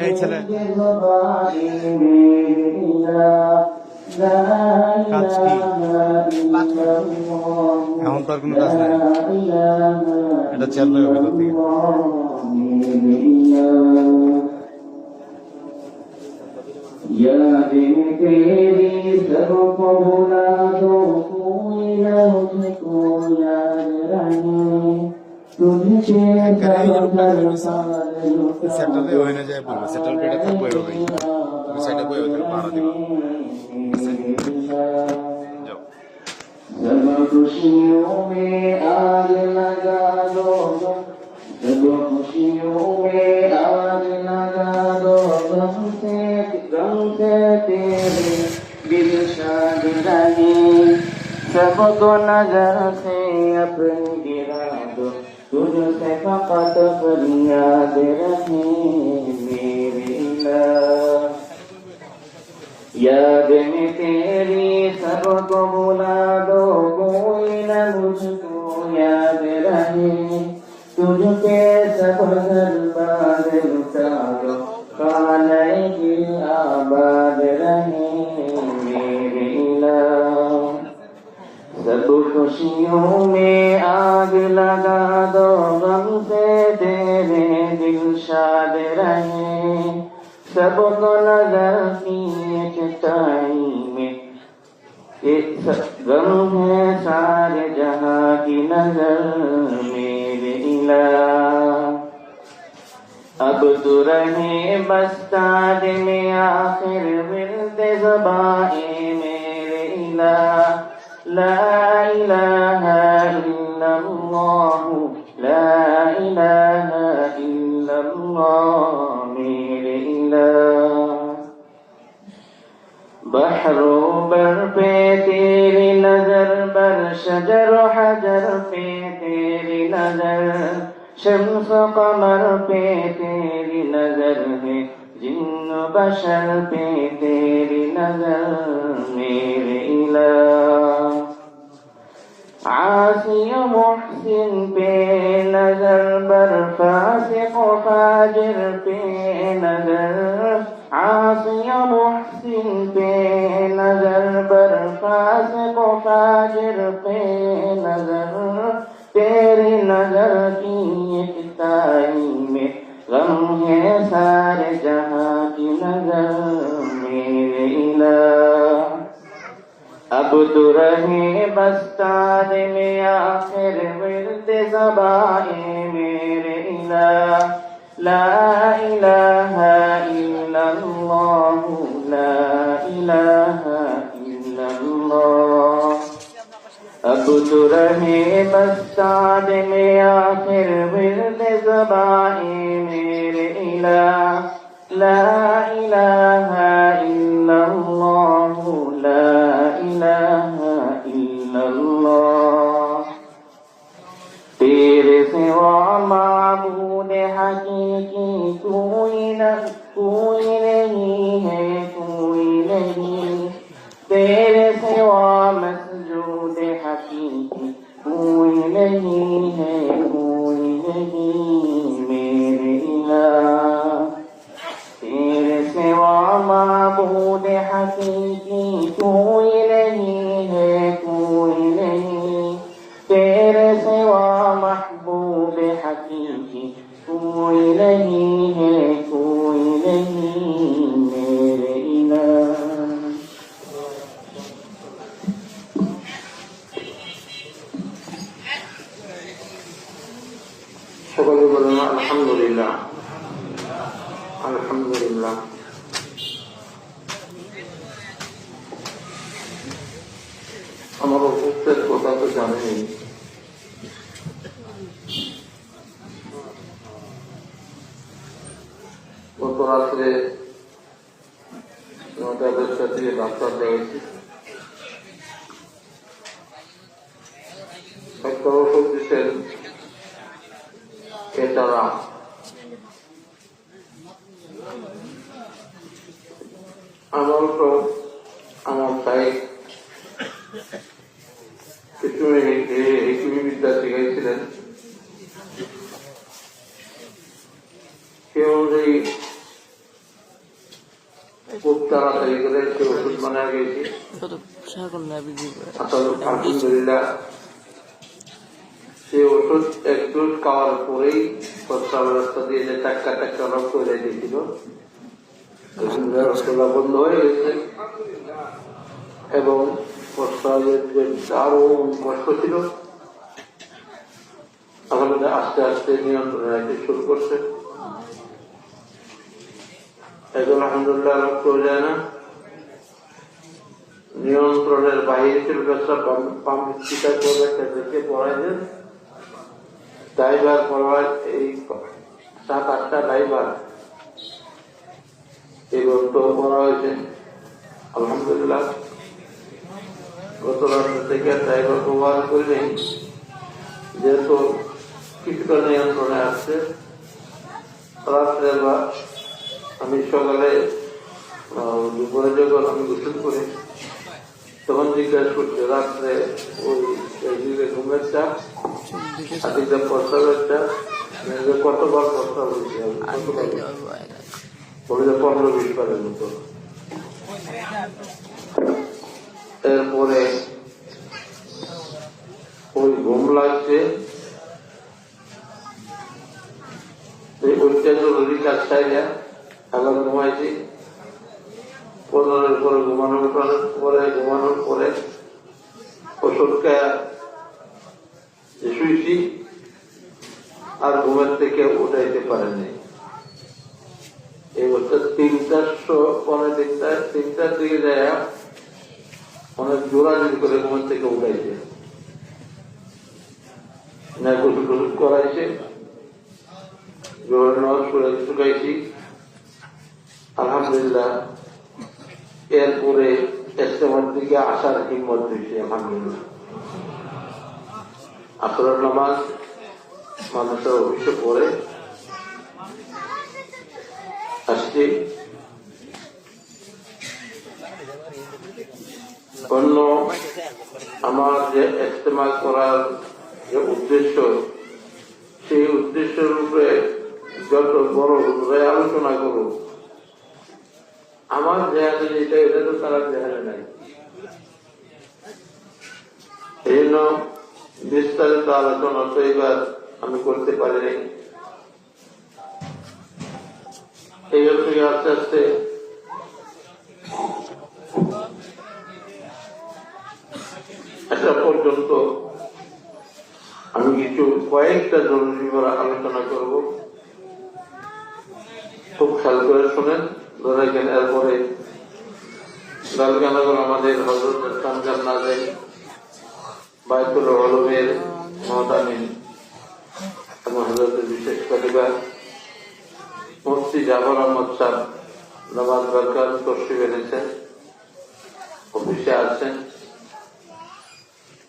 এই ছেলে কাজ কি এখন তো আর কোনো কাজ নাই, এটা চলবে ভেতর থেকে। یا دن تیری سب کو بھلا دو کوئی نہ مجھ کو یاد رہے تجھ سے সেটালে হয়ে না যায় বলবো, সেটাল পেটে থাকবো এভাবে, তুমি সেটা বই ওদের পাড়া দিবা। যাও سب خوشیوں میں آگ لگا دو سب خوشیوں میں آگ لگا دو غم سے تیرے دل شاد رہے سب کو نظر سے اپنی گرا دو تجھ سے فقط فریاد رہے میرے الہ یاد میں تیری سب کو بلا دو کوئی نہ مجھ کو یاد رہے تجھ کے سب گھر بار لٹا دو خانہ دل آباد رہے میرے الہ سب خوشیوں میں آگ لگا دو غم سے تیرے دل شاد رہے سب کو نظر کی چٹائی میں غم ہے سارے جہاں کی نظر میرے الہ اب تو رہے بس تاج میں آخر ورد زبائیں میرے الہ لا الہ الا اللہ لا الہ الا اللہ میرے بحر و بر پہ تیری نظر بر شجر و حجر پہ تیری نظر شمس و قمر پہ تیری نظر ہے جن و بشر پہ تیری نظر میرے الہ عاصی و محسن پہ نظر بر فاسق و فاجر پہ نظر عاصی و محسن پہ نظر بر فاسق و فاجر پہ نظر تیری نظر کی اکتائی میں غم ہے سارے جہاں کی نظر میرے الہ اب تو رہے بس تاج میں آخر ورد زبائیں میرے الہ لا الہ الا اللہ لا الہ الا اللہ اب تو رہے بس تاج میں آخر ورد زبائیں میرے الہ لا الہ الا اللہ لا الہ الا اللہ تیرے سوا معبود حقیقی کوئی نہیں ہے کوئی نہیں تیرے سوا مسجود حقیقی کوئی نہیں ہے کوئی نہیں میرے الہ تیرے سوا معبود حقیقی کوئی نہیں ہے کوئی نہیں تیرے سوا محبوب حقیقی کوئی نہیں ہے کوئی نہیں میرے الہ সকলে বলেন আলহামদুলিল্লাহ আলহামদুলিল্লাহ। আমার উপস্থিত কথা তো জানেনি, গত রাত্রে 9:10 থেকে ডাক্তার রয়েছে, একটা ওষুধ দিচ্ছেন এটারা আমার তো আমার তাই কিছু বিদ্যা শিখাইছিলেন। তাড়াতাড়ি করে একটু ওষুধ বানায় গেছি। আলহামদুলিল্লাহ সে ওষুধ এক ডোজ খাওয়ার পরেই প্রস্রাব রাস্তা দিয়ে যে টাক্কা টাক্কা রক্ত হয়ে দিয়েছিল, রক্তটা বন্ধ হয়ে গেছে এবং প্রস্রাবের যে দারুণ কষ্ট ছিল এখন আস্তে আস্তে নিয়ন্ত্রণে রাখতে শুরু করছে। এখন আলহামদুলিল্লাহ রক্ত যায় না, নিয়ন্ত্রণের বাইরে ছিল। পাম্প চিন্তা করে দেখে পড়াইছেন ড্রাইভার পড়ায় এই 7-8টা ড্রাইভার এই রক্ত করা হয়েছে। আলহামদুলিল্লাহ গত রাত্রে থেকে ড্রাইভার ব্যবহার করে নেই, যেহেতু কিছুটা নিয়ন্ত্রণে আসছে। রাত্রে বা আমি সকালে দুপুরে যখন আমি গোসল করি তখন জিজ্ঞাসা করছে রাত্রে ওই একদিকে ঘুমের চাপ আদিকে প্রস্তাবের চাপ কতবার প্রস্তাব হয়েছে বলে যে 15-20 বারের মতো। এরপরে ওই ঘুম লাগছে, ওইটা জরুরি কাজ চাইলে আবার ঘুমাইছি। 15-এর পরে ঘুমানোর পরে ওষুধ খায় শুয়েছি আর ঘুমের থেকে উঠাইতে পারেনি। এই বছর 3টার দিকে যায় অনেক জোরাজোরি করে ঘুমের থেকে উঠাইছে, না গোসল টোসল করাইছে, জোর নেওয়ার শুকাইছি। আলহামদুলিল্লাহ এরপরে ইস্তেমার দিকে আসার হিম্মত হয়েছে। আলহামদুলিল্লাহ আসরের নামাজ মানুষের অফিসে পড়ে আসছি। অন্য আমার যে ইস্তেমা করার যে উদ্দেশ্য, সেই উদ্দেশ্যের উপরে যত বড় আলোচনা করুক, আমার জেহানে যেটা এটা তো তারা জেহানে নাই। এই জন্য বিস্তারিত আলোচনা তো এবার আমি করতে পারিনি। এই থেকে আস্তে আস্তে একটা পর্যন্ত আমি কয়েকটা জরুরি আলোচনা করব, খুব খেয়াল করে শোনেন ধরেছেন। এরপরে লালকানগর আমাদের হযরত কানজান নাজাই বায়তুল উলুমের মহতামিম এবং হযরতের বিশেষ পরিবার মুফতি জাফর আহমদ সাহেব নামাজ বরকাত তশরিফ এনেছেন, অফিসে আছেন।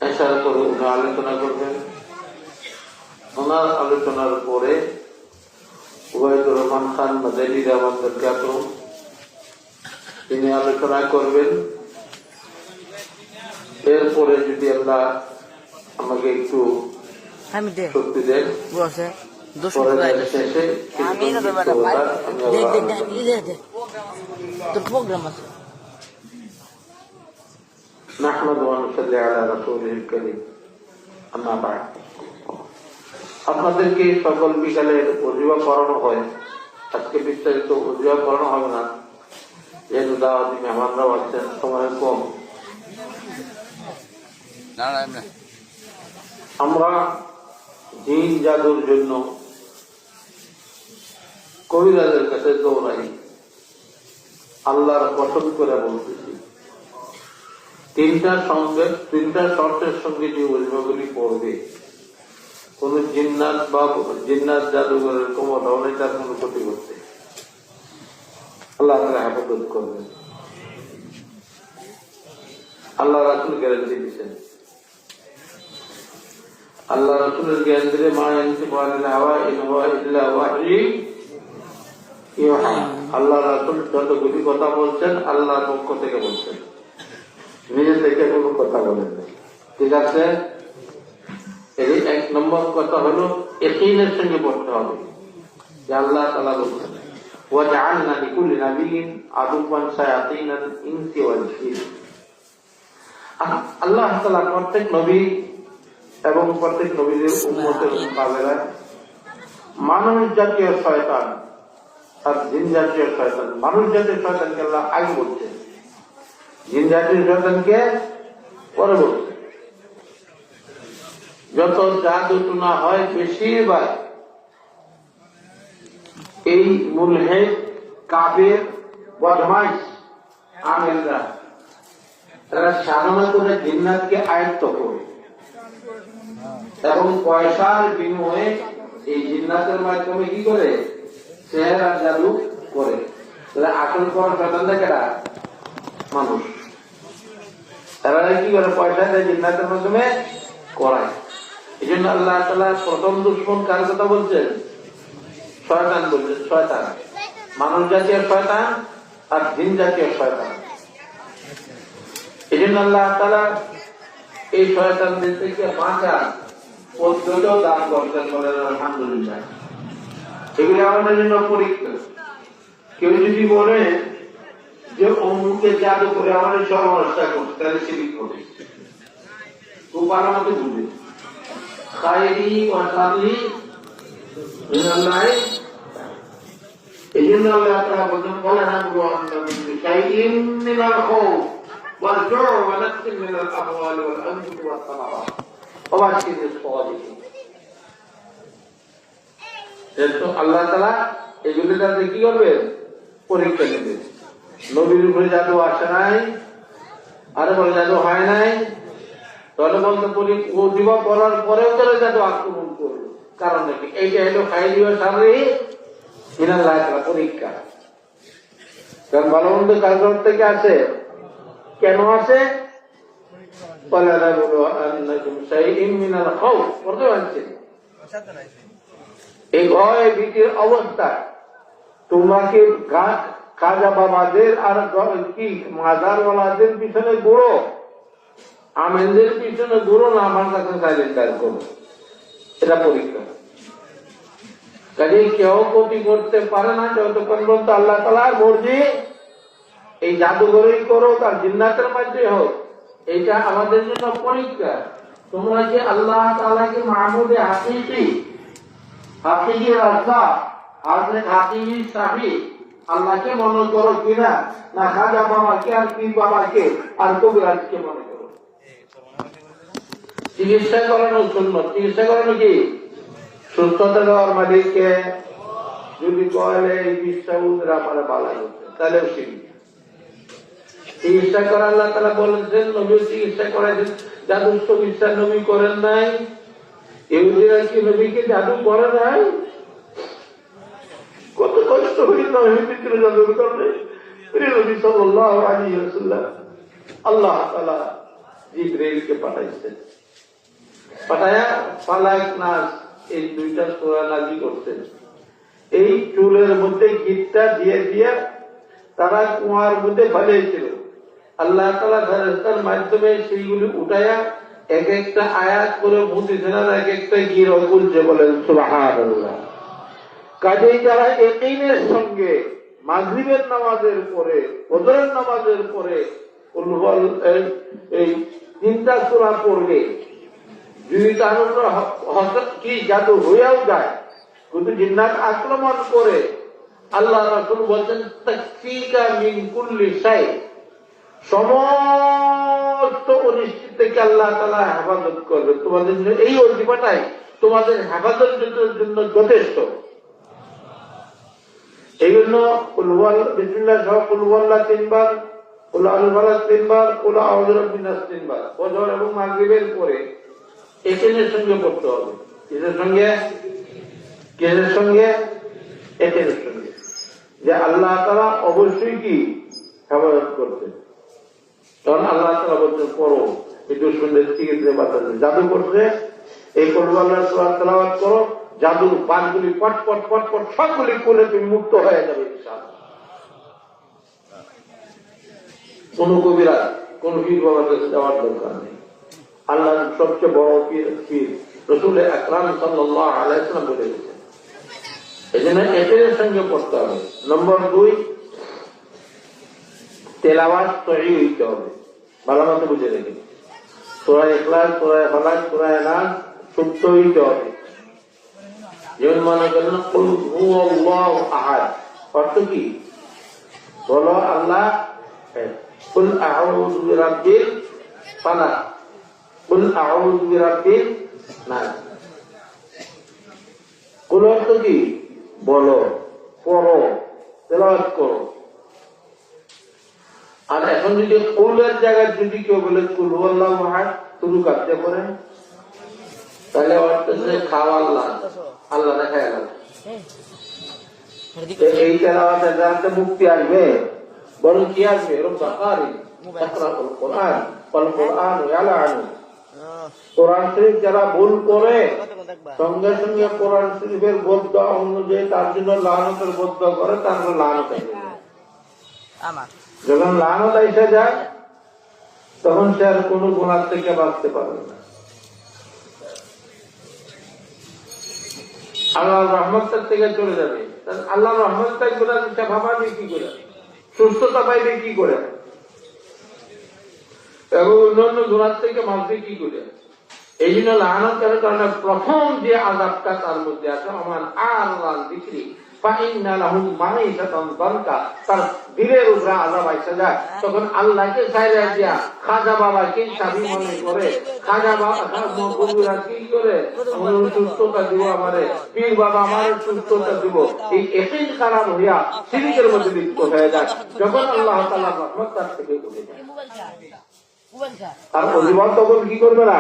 এছাড়া করে উনি আলোচনা করবেন। ওনার আলোচনার পরে ওবায়দুর রহমান খান মাদানী দাওয়াত বরকাত তিনি আলোচনা করবেন। এরপরে যদি আল্লাহ আমাকে একটু শক্তি দেন, শেষে আপনাদেরকে সকল বিকালের ওযিফা করানো হয়। আজকে বিস্তারিত ওযিফা করানো হবে না, যেহেতু দাওয়াতি মেহমানরাও আছেন, সময় কম। আমরা জিন জাদুর জন্য কবিরাজের কাছে দৌড়াই, আল্লাহর কসম করে বলতেছি। 3টা শর্তের সঙ্গে যে ওযিফাগুলি পড়বে, কোন জিন্নাত জাদুঘরের ক্ষমতা নেই তার কোন ক্ষতি করতে। আল্লাহ তাআলা হেফাজত করবেন। আল্লাহ রাসূল গ্যারান্টি দিচ্ছেন। আল্লাহ রাসূলের জ্ঞান দিলে মা ইয়ানতিকু আনিল হাওয়া ইন হুয়া ইল্লা ওয়াহয়ুন ইউহা। আল্লাহ রাসূল যতগুলি কথা বলছেন আল্লাহর পক্ষ থেকে বলছেন, নিজে থেকে কোনো কথা বলেন না। ঠিক আছে, এই 1 নম্বর কথা হলো ইয়াকিনের সঙ্গে পড়তে হবে যে আল্লাহ তাআলা বলছেন। وجعلنا لكل نبي عدوا شياطين الإنس والجن আল্লাহ তাআলা প্রত্যেক নবী এবং প্রত্যেক নবীর উম্মতের মোকাবেলায় মানুষ জাতীয় শয়তান আর জিন জাতীয় শয়তান, মানুষ জাতীয় শয়তানকে আল্লাহ আগে বলছে, জিন জাতীয় শয়তানকে পরে বলছে। যত জাদু টুনা হয় বেশিরভাগ এই মুলহিদ কাফের বদমাইশ আমেলরা, তারা সাধনা করে জিন্নাতকে আয়ত্ত করে এবং পয়সার বিনিময়ে এই জিন্নাতের মাধ্যমে কি করে সেহের আর জাদু করে। আসল করার শয়তান দেখেরা মানুষ, তারা কি করে পয়সা দেয় জিন্নাতের মাধ্যমে করায়। এই জন্য আল্লাহ তাআলা প্রথম দুশ্মন কার কথা বলছেন? শয়তান বলছেন। শয়তান মানুষ জাতীয় শয়তান আর জিন জাতীয় শয়তান। এই জন্য আল্লাহ তাআলা এই শয়তানদের থেকে বাঁচার পদ্ধতিও দান করতেন, বলেন আলহামদুলিল্লাহ। এগুলি আমাদের জন্য পরীক্ষা। কেউ যদি বলে যে অমুকে জাদু করে আমাদের সর্বনষ্টা করছে, তাহলে সে বিপদে খুব ভালো মতো বুঝবে। খায়রি ওয়া শাররি মিনাল্লাহ। এই জন্য আল্লাহ তাআলা বলেন ওয়ালা নাবলু আন্নাকুম বিশাইইন মিনাল খাউফ ওয়াল জু'i ওয়া নাকসিন মিনাল আমওয়ালি ওয়াল আনফুসি ওয়াস সামারাত ওয়া বাশশিরিস সাবিরিন। তো আল্লাহ তাআলা এগুলি তাদের কি করবেন? পরীক্ষা নেবেন। নবীর উপরে জাদু আসে নাই, আরে বলে জাদু হয় নাই, তাহলে বলতে পরীক্ষা করার পরেও তারা জাদু আক্রমণ করবে। কারণ নাকি এইটা হলো খায়রি ওয়া শাররি মিনাল্লাহ তাআলা পরীক্ষা। কারণ ভালো মন্দ কার থেকে আসে, কেন আসে? ওয়ালা নাবলু আন্নাকুম শাইইন মিনাল খাউফ, পড়তে পারছেন? এই ভয় ভীতির অবস্থায় তোমাকে খাজা বাবাদের আর কি মাজারওয়ালাদের পিছনে ঘুরো, আমেনদের পিছনে ঘুরো না, আমার কাছে সাইলেন্টার করো। এটা পরীক্ষা। কাজে কেউ ক্ষতি করতে পারে না যতক্ষণ পর্যন্ত আল্লাহ তাআলার মর্জি এই জাদুঘরেই করো তার জিন্নাতের মাঝে হোক, এটা আমাদের জন্য পরীক্ষা। তোমরা কি আল্লাহ তাআলাকে মাহবুবে হাকিকি হাকিকি রাজা হাজরত হাকিকি সাহি আল্লাহকে মনে করো কিনা, না খাজা বাবাকে আর পীর বাবাকে আর কবিরাজকে মনে করো? চিকিৎসা করানোর জন্য চিকিৎসা করানো কি? সুস্থতা দেওয়ার মালিককে। যদি কয়লে এই বিশ্বা উদ্রা পারে বালাই হচ্ছে, তাহলেও শিখি চিকিৎসা করা। আল্লাহ তাআলা বলেছেন নবী চিকিৎসা করাইছেন, জাদু চিকিৎসা নবী করেন নাই। ইহুদিরা কি নবীকে জাদু করে নাই? কত কষ্ট হইল ইহুদিদের জাদুর কারণে। নবী সাল্লাল্লাহু আলাইহি ওয়াসাল্লাম আল্লাহ তাআলা জিবরাইলকে পাঠাইছেন, পাঠায়া ফালাক নাস এই দুইটা সূরা নাযিল করতেন। এই চুলের মধ্যে গিটটা দিয়ে দিয়ে তারা কুয়ার মধ্যে ফেলেছিল। আল্লাহ তাআলা ফেরেশতার মাধ্যমে সেইগুলি উঠায়া এক একটা আয়াত করে মুতিছেন আর এক একটা গির খুলছে, বলেন সুবহানাল্লাহ। কাজেই যারা ইয়াকিনের সঙ্গে মাগরিবের নামাজের পরে ফজরের নামাজের পরে এই তিনটা সূরা পড়বে, যদি তার কি জাদু হইয়াও যায়, কিন্তু জিন্নাত আক্রমণ করে, আল্লাহ রাসূল বলছেন তাকফিকা মিন কুল্লি শাই, সমস্ত অনিশ্চিত থেকে আল্লাহ তাআলা হেফাজত করবে। তোমাদের জন্য এই ওজিফাটাই তোমাদের হেফাজতের জন্য যথেষ্ট। এই জন্য বিসমিল্লাহ সহ কুল হুয়াল্লাহ 3 বার, কুল আউযু ফালাক 3 বার, কুল আউযু বিরাব্বিন নাস 3 বার ফজর এবং মাগরিবের পরে একেনের সঙ্গে পড়তে হবে। কিসের সঙ্গে? কিসের সঙ্গে? একেনের সঙ্গে। যে আল্লাহ তাআলা অবশ্যই কি হেফাজত করতেন। তখন আল্লাহ তাআলা বলছেন পড়ো, এই দুশমনদের চিকিৎসা বাঁচাতে। জাদু করছে, এই কুল হুয়াল্লাহ সূরা তেলাওয়াত করো, জাদুর বানগুলি পট পট পট পট সবগুলি খুলে তুমি মুক্ত হয়ে যাবে ইনশাআল্লাহ। কোন কবিরাজ কোন পীর বাবার কাছে যাওয়ার দরকার নেই। আল্লাহর সবচেয়ে বড় পীর রাসূল আকরাম সাল্লাল্লাহু আলাইহি ওয়াসাল্লাম বলে গেছেন এই জন্য এটের সঙ্গে পড়তে হবে। নম্বর 2, তেলাওয়াত সহি হইতে হবে, ভালো মতো বুঝে রেখে। সূরা ইখলাস, সূরা ফালাক, সূরা নাস শুদ্ধ হইতে হবে। যেমন মনে করেন কুল হুয়াল্লাহু আহাদ, অর্থ কি? বলো আল্লাহ এক। কুল আউযু বিরাব্বিল ফালাক, কুল আউযু বিরাব্বিন নাস। কুল অর্থ কি? বলো, পড়ো, তেলাওয়াত করো। আর এখন যদি কুলের জায়গায় যদি কেউ বলে কুল হুয়াল্লাহু আহাদ, শুরু করতে পারেন, তাহলে অর্থ হচ্ছে খাওয়া আল্লাহ, আল্লাহ দেখায় গেল। এই তেলাওয়াতের দ্বারা মুক্তি আসবে, বরং কি আসবে? কোরআন শরীফ যারা ভুল করে সঙ্গে সঙ্গে কোরআন শরীফের বদ্ধ অনুযায়ী তার জন্য লানতের বদ্ধ করে, তারপর লানত যখন লানত এসে যায় তখন সে আর কোন গুনাহ থেকে বাঁচতে পারবে না। আল্লাহর রহমতের থেকে চলে যাবে। আল্লাহর রহমতটাই করে সে ভাবাবে কি করে, সুস্থতা পাইবে কি করে, এবং অন্যান্য গুনাহ থেকে বাঁচবে কি করে। এই জন্য লানতের কারণে প্রথম যে আযাবটা তার মধ্যে আছে, আমার আল্লাহ যিকরি ফাইন্না লাহুম মাঈশাতান দানকা, তার দিলের উপরে আযাব আসে যায়। তখন আল্লাহকে ছাইড়া দিয়া খাজা বাবাকে চাবি মনে করে, খাজা বাবা বন্ধুরা কি করে আমার সুস্থতা দিব, আমারে পীর বাবা আমার সুস্থতা দিব, এই একই খারাপ হইয়া শিরকের মধ্যে লিপ্ত হয়ে যায়। যখন আল্লাহ তাআলার রহমত তার থেকে উঠে যায়, আর অধিবাদ তখন কি করবে না,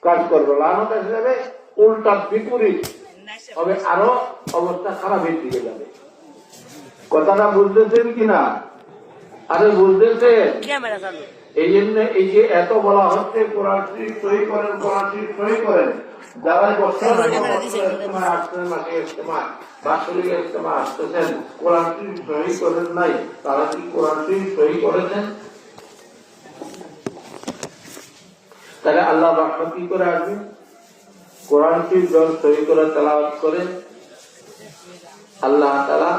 কাজ করবে, লানত এসে যাবে, উল্টা বিপরীত হবে, আরো অবস্থা খারাপের দিকে যাবে। কথাটা বুঝতেছেন কিনা? আরে বুঝতেছেন? এই জন্য এই যে এত বলা হচ্ছে কোরআন শরীফ সহি করেন, কোরআন শরীফ সহি করেন, যারা বছর আসছেন, মাসে ইজতেমা, বাৎসরিক ইজতেমা আসতেছেন, কোরআন শরীফ সহি করেন নাই, তারা কি কোরআন শরীফ সহি করেছেন? তাহলে আল্লাহ রহমত কি করে আসবে? কোরআন শরীফ যখন সহি করে তেলাওয়াত করেন, আল্লাহ তাআলা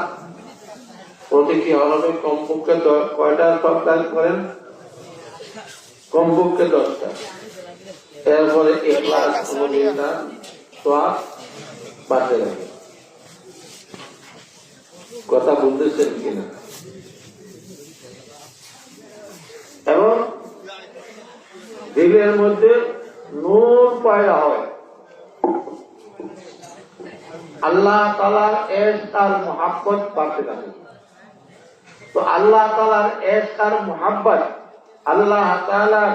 প্রতিটি হরফে কমপক্ষে কয়টা সপ্তাহ করেন? কমপক্ষে 10টা। এরপরে ইখলাস সওয়াব বাড়তে লাগে। কথা বুঝতেছেন কিনা? এবং দিলের মধ্যে নূর পয়দা হয়, আল্লাহ তাআলার ইশক আর মুহাব্বত বাড়তে থাকে। তো আল্লাহ তাআলার ইশক আর মুহাব্বত, আল্লাহ তাআলার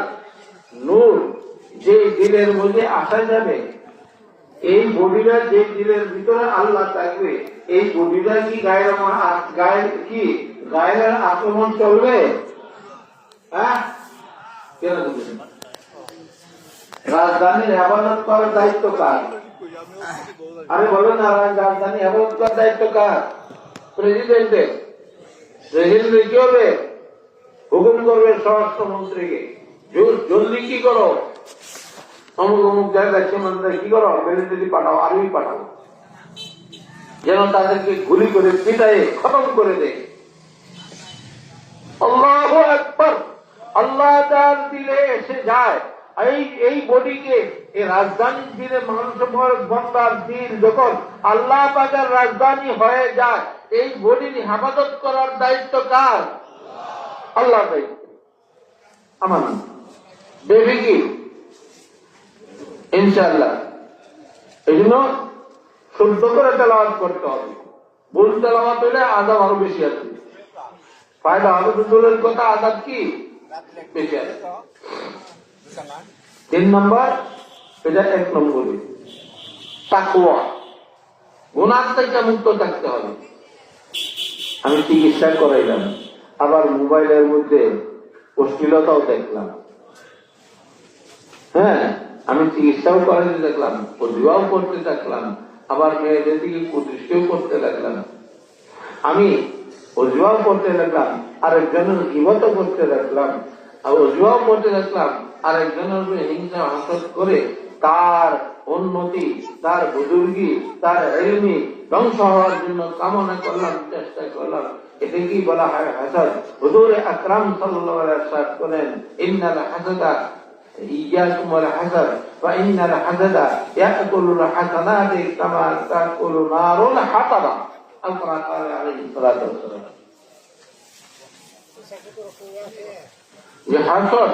নূর যে দিলের মধ্যে আসা যাবে, এই বডিটা যে দিলের ভিতরে আল্লাহ থাকবে, এই বডিটা কি গায়ের আক্রমণ চলবে? হ্যাঁ, কেন বুঝলেন? রাজধানীর হেফাজত করার দায়িত্ব কার? আরে বলো না, রাজধানী হেফাজত করার দায়িত্ব কার? প্রেসিডেন্টের। প্রেসিডেন্ট কি হবে? হুকুম করবে স্বরাষ্ট্রমন্ত্রীকে, জলদি কি করো, অমুক অমুক জায়গায় সীমান্তে কি করো, মিলিটারি পাঠাও, আর্মি পাঠাও, যেন তাদেরকে গুলি করে পিটায়ে খতম করে দেয়। আল্লাহু আকবার। আল্লাহ তার দিলে এসে যায় এই বডিকে, এই রাজধানীর দিলে মানুষ বন্দার দিল যখন আল্লাহ পাকের রাজধানী হয়ে যায়, এই বডির হেফাজত করার দায়িত্ব কার? আল্লাহ দায়িত্ব। আমার দেবী কি? ইনশাআল্লাহ। এই জন্য শুদ্ধ করে তেলাওয়াত করতে হবে। ভুল তেলাওয়াত হলে আযাব আরো বেশি আছে, ফায়দা হবে তো দূরের কথা, আযাব কি বেশি আছে। 3 নম্বর, এটা 1 নম্বরে তাকওয়া, গুনাহ থেকে মুক্ত থাকতে হবে। আমি চিকিৎসা করাইলাম, আবার মোবাইলের মধ্যে অশ্লীলতাও দেখলাম। হ্যাঁ, আমি চিকিৎসাও করাইতে দেখলাম, প্রতিভাও করতে থাকলাম, আবার মেয়েদের দিকে কুদৃষ্টিও করতে লাগলাম। আমি অজুয়াও করতে লাগলাম, আরেকজনের গীবতও করতে লাগলাম, আর অজুয়াও করতে লাগলাম, আরেকজনের উপরে হিংসা হাসদ করে তার উন্নতি, তার বুজুর্গি, তার ইলমি ধ্বংস হওয়ার জন্য কামনা করলাম, চেষ্টা করলাম, এটা কি বলা হয় হাসাদ? হুজুর আকরাম সাল্লাল্লাহু আলাইহি ওয়াসাল্লাম বলেন, ইন্নাল হাসাদা ইয়াকুম ওয়াল হাসাদ ওয়া ইন্নাল হাসাদা ইয়াকুলুল হাসানাতি কামা তাকুলু নারুল হাতাবা। আল-কুরআন আলাইহি সাল্লাতু ওয়াসাল্লাম। যে হাসদ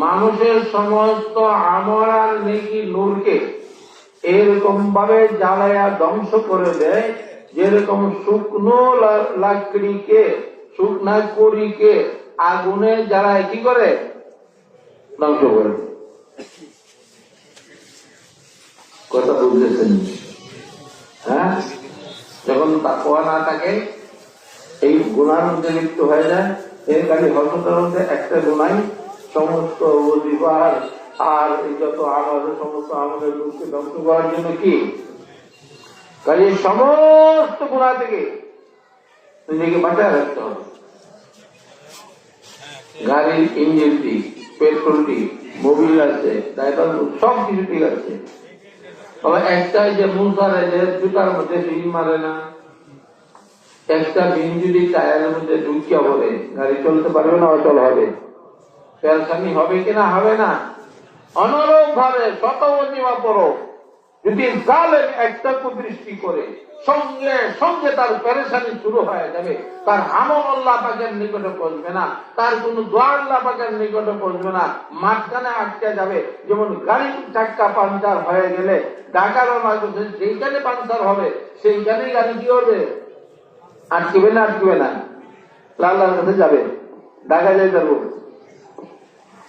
মানুষের সমস্ত আমল আর নেকি নূরকে এরকম ভাবে জ্বালায়া ধ্বংস করে দেয়, যেরকম শুকনো লাকড়িকে, শুকনা কড়িকে আগুনে জ্বালায় কি করে ধ্বংস করে। কথা বুঝতেছেন? হ্যাঁ, যখন তাকওয়া না থাকে, এই গুনার মধ্যে লিপ্ত হয়ে যায়, এর খালি হসতের মধ্যে একটা গুনাই সমস্ত ওজিফার আর এই যত আমাদের সমস্ত আমাদের লোককে ধ্বংস করার জন্য কি কাজে সমস্ত গুণা থেকে নিজেকে বাঁচায় রাখতে হবে। গাড়ির ইঞ্জিনটি, পেট্রোলটি, মোবিল আছে, ড্রাইভার, সব কিছু ঠিক আছে, তবে একটাই যে মুসারে যে জুতার মধ্যে বিন মারে না, একটা বিন যদি টায়ারের মধ্যে ঢুকিয়া বলে গাড়ি চলতে পারবে না, অচল হবে, পেরেশানি হবে কিনা? হবে না। অনুরূপ ভাবে শত ওজিফা পড়ো, যদি জালেম একটা কুদৃষ্টি করে সঙ্গে সঙ্গে তার পেরেশানি শুরু হয়ে যাবে, তার আমল আল্লাহ পাকের নিকটে পৌঁছবে না, তার কোন দোয়া আল্লাহ পাকের নিকটে পৌঁছবে না, মাঝখানে আটকে যাবে। যেমন গাড়ির চাক্কা পাঞ্চার হয়ে গেলে ঢাকা রওনা করছে, যেইখানে পাঞ্চার হবে সেইখানেই গাড়ি কি হবে? আটকিবে না? আটকিবে না? আল্লাহর কাছে যাবে, ঢাকা যাই যাবো।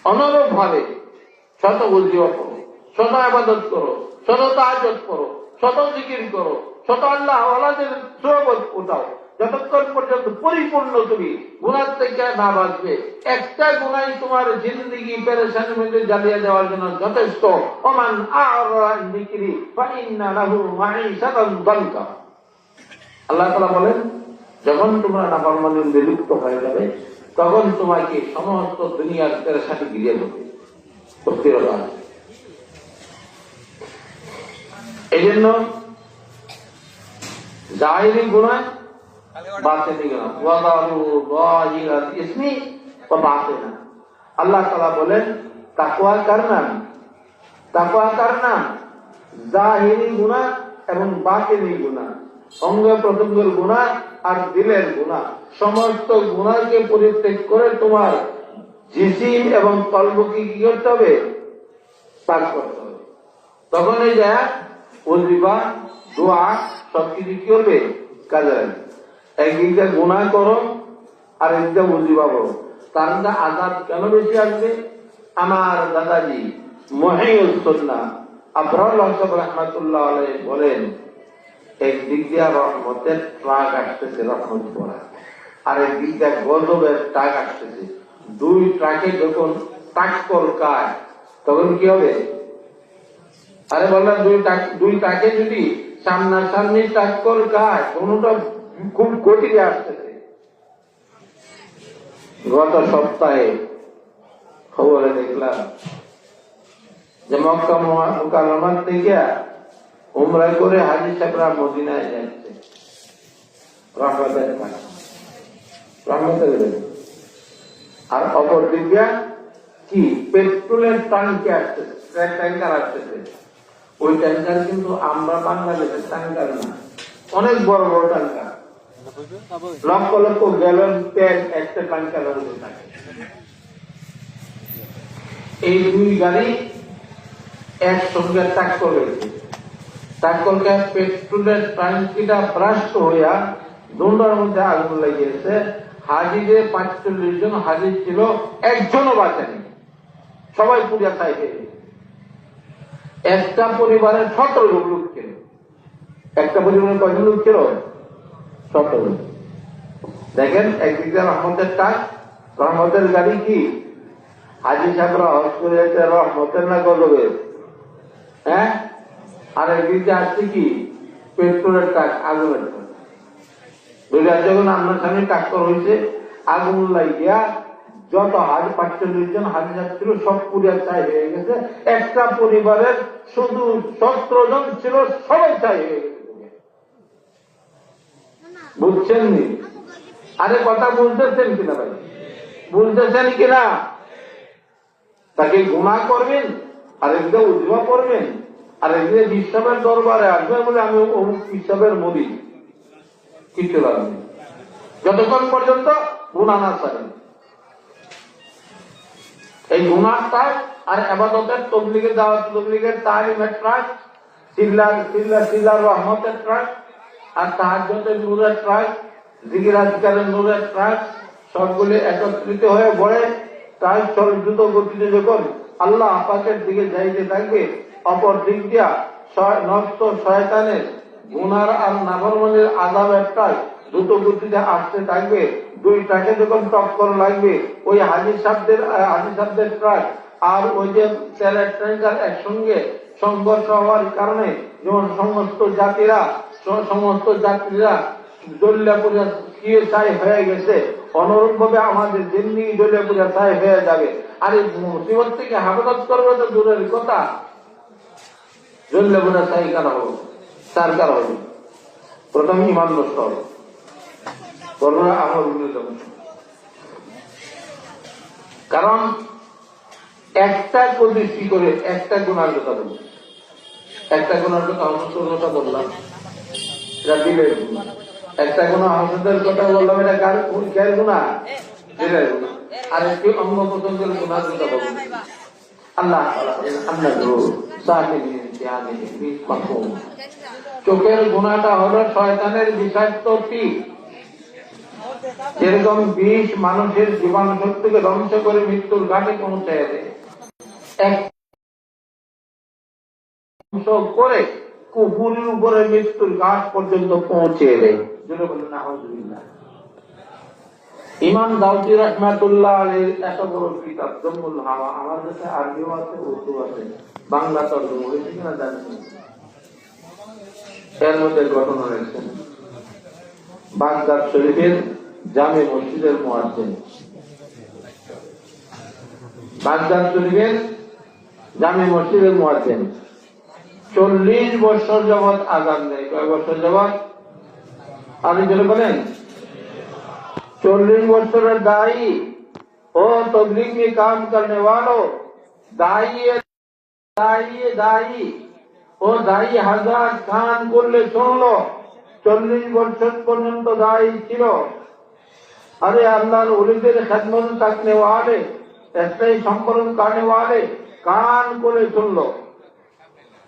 অনুরূপ ভাবে শত ওজিফা করো, শত ইবাদত করো, শত তাহাজ্জুদ করো, শত জিকির করো, শত আল্লাহ ওয়ালাদের সোহবত উঠাও, যতক্ষণ পর্যন্ত পরিপূর্ণ তুমি গুনাহ থেকে না বাঁচবে। একটা গুনাহ তোমার জিন্দেগি পেরেশানির মধ্যে জ্বালিয়ে দেওয়ার জন্য যথেষ্ট। ওমান আ'রাদা আন যিকরি ফাইন্না লাহু মাঈশাতান দানকা। আল্লাহ তাআলা বলেন, যখন তোমরা নাফরমানির বিলুপ্ত হয়ে যাবে, তখন তোমাকে সমস্ত দুনিয়ার পেরেশানি ঘিরে দেবে। এই জন্য জাহিরি গুনাহ, বাতিনি গুনাহ, ওয়াদারু যাহিরাল ইসমি ওয়া বাতিনা। আল্লাহ তাআলা বলেন, তাকওয়া কার নাম? তাকওয়া কার নাম? জাহিরি গুনাহ এবং বাতিনি গুনাহ, অঙ্গ প্রত্যঙ্গের গুনাহ আর দিলের গুনাহ, সমস্ত গুনাহকে পরিত্যাগ করে তোমার জিসিম এবং কলবকে কি করতে হবে? পাক করতে হবে। তখন এই যা ওজিফা, দোয়া সবকিছু কি করবে? কাজে লাগবে। একদিকে গুনাহ করো আর একদিকে ওজিফা করো, তার মধ্যে আযাব কেন বেশি আসবে? আমার দাদাজি মুহিউস সুন্নাহ আবরার রাহমাতুল্লাহ আলাইহি বলেন, একদিক দিয়ে রহমতের ট্রাক আসতেছে, রহমত পড়া, আর একদিক দিয়ে গজবের ট্রাক আসতেছে। দুই ট্রাকে যখন টাক্কর খায় তখন কি হবে? আরে বললাম, দুই ট্রাকে যদি সামনাসামনি টাক্কর খায়, কোনটা খুব গতিতে আসতেছে। গত সপ্তাহে খবরে দেখলাম যে মক্কা মুকাররমার থেকে উমরা করে হাজী সাহেবরা মদিনায় যাচ্ছে, রহমতের আর অপর দিকে কি পেট্রোলের ট্যাঙ্কে আসতেছে, ট্যাঙ্কার আসতেছে। ওই ট্যাঙ্কার কিন্তু আমরা বাংলাদেশের ট্যাঙ্কার না, অনেক বড় বড় ট্যাঙ্কার, লক্ষ লক্ষ গ্যালন তেল একটা ট্যাঙ্কারের মধ্যে থাকে। এই দুই গাড়ি একসঙ্গে টাক্কর হয়েছে, টাক্করকে পেট্রোলের ট্যাঙ্কিটা ব্রাস্ট হইয়া দুটার মধ্যে আগুন লাগিয়েছে। হাজিদের 45 জন হাজির ছিল, একজনও বাঁচেনি, সবাই পুড়িয়া ছাই হয়ে গেছে। একটা পরিবারের 17 লোক ছিল। একটা পরিবারের কয়জন লোক ছিল? 17। দেখেন, একদিকে রহমতের টাক, রহমতের গাড়ি কি হাজি সাহেবরা হজ করে যাচ্ছে, রহমতের না গজবের? হ্যাঁ, আর একদিকে আসছে কি পেট্রোলের টাক, আগুনের টাক। দুইটা যখন আপনার সামনে টাক্কর হয়েছে, আগুন লাগিয়া যত 45 জন হাজি সাহেব ছিল সব পুরিয়া চাই হয়ে গেছে। একটা পরিবারের শুধু 17 জন ছিল, সবাই চাই হয়ে গেছে। বুঝছেন নি? আরে কথা বুঝতেছেন কিনা ভাই? বুঝতেছেন কিনা? তাকে গুনাহ করবেন, আরেকটা উজবা করবেন, আরেকদিকে বিশ্বাবের দরবারে আসবে বলে আমি অমুক বিশ্বাবের মরি, কিছু লাগবে যতক্ষণ পর্যন্ত গুনাহ না ছাড়েন। এই গুনাহর ট্রাস্ট আর ইবাদতের তবলিগের দাওয়াত তবলিগের তালিমের ট্রাস্ট, সিল্লার রহমতের ট্রাস্ট আর তাহাজ্জুদের নূরের ট্রাস্ট, জিকির আজকারের নূরের ট্রাস্ট সবগুলি একত্রিত হয়ে বড়ে ট্রাস্ট দ্রুত গতিতে যখন আল্লাহ পাকের দিকে যাইতে থাকবে, অপর দিক দিয়া নষ্ট শয়তানের গুনার আর নাফরমানের আযাবের ট্রাস্ট দ্রুত গতিতে আসতে থাকবে। দুইটাকে যখন টক্কর লাগবে, ওই হাজী সাহেবদের ট্রাক আর ওই যে তেলের ট্যাঙ্কার একসঙ্গে সংঘর্ষ হওয়ার কারণে যেমন সমস্ত যাত্রীরা জল্লাপুরিয়া ছাই হয়ে গেছে, অনুরূপ ভাবে আমাদের জিন্দেগি জল্লাপুরিয়া ছাই হয়ে যাবে। আর এই মুসিবত থেকে হেফাজত করবে তো দূরের কথা, জল্লাপুরিয়া ছাই কারা হবে, তার কারা হবে। প্রথম ইমান নষ্ট হবে, কারণ একটা দৃষ্টি করে একটা গুণার কথা বলল, একটা গুণার কথা হসতের কথা বললাম, এটা দিলের গুণা। একটা গুণা হসতের কথা বললাম, এটা কার গুণা? দিলের গুণা। আর একটি অঙ্গ প্রত্যঙ্গের গুণার কথা বললাম। আল্লাহ চোখের গুণাটা হলো শয়তানের বিষাক্ত তীর, যেরকম বিষ মানুষের জীবন শক্তিকে ধ্বংস করে মৃত্যুর ঘাটে পৌঁছায় দেয়, করে কুফুরির উপরে মৃত্যুর ঘাট পর্যন্ত পৌঁছে দেয়। ইমাম দাউদি রাহমাতুল্লাহ আলাইহির এত বড় কিতাব জম্মুল হাওয়া, আমার কাছে আরবিও আছে, উর্দু আছে, বাংলা তর্জমা হয়েছে কিনা জানি না। এর মধ্যে ঘটনা রয়েছে বাগদাদ শরীফের জামে মসজিদের মুয়াজ্জিন, বাগদাদ শরীফের জামে মসজিদের মুয়াজ্জিন 40 বছর যাবৎ আযান দেয়। কয় বছর যাবৎ? আপনি যেটা বলেন 40 বছরের দায়ী ও तबलीग में काम करने वालों, দায়ী ও দায়ী হাজার কান করলে শুনলো। 40 বছর পর্যন্ত দায়ী ছিল। अरे अल्लाह ওলিদের খিদমত करने वाले, একটাই সম্পর্ক करने वाले কান করে শুনলো,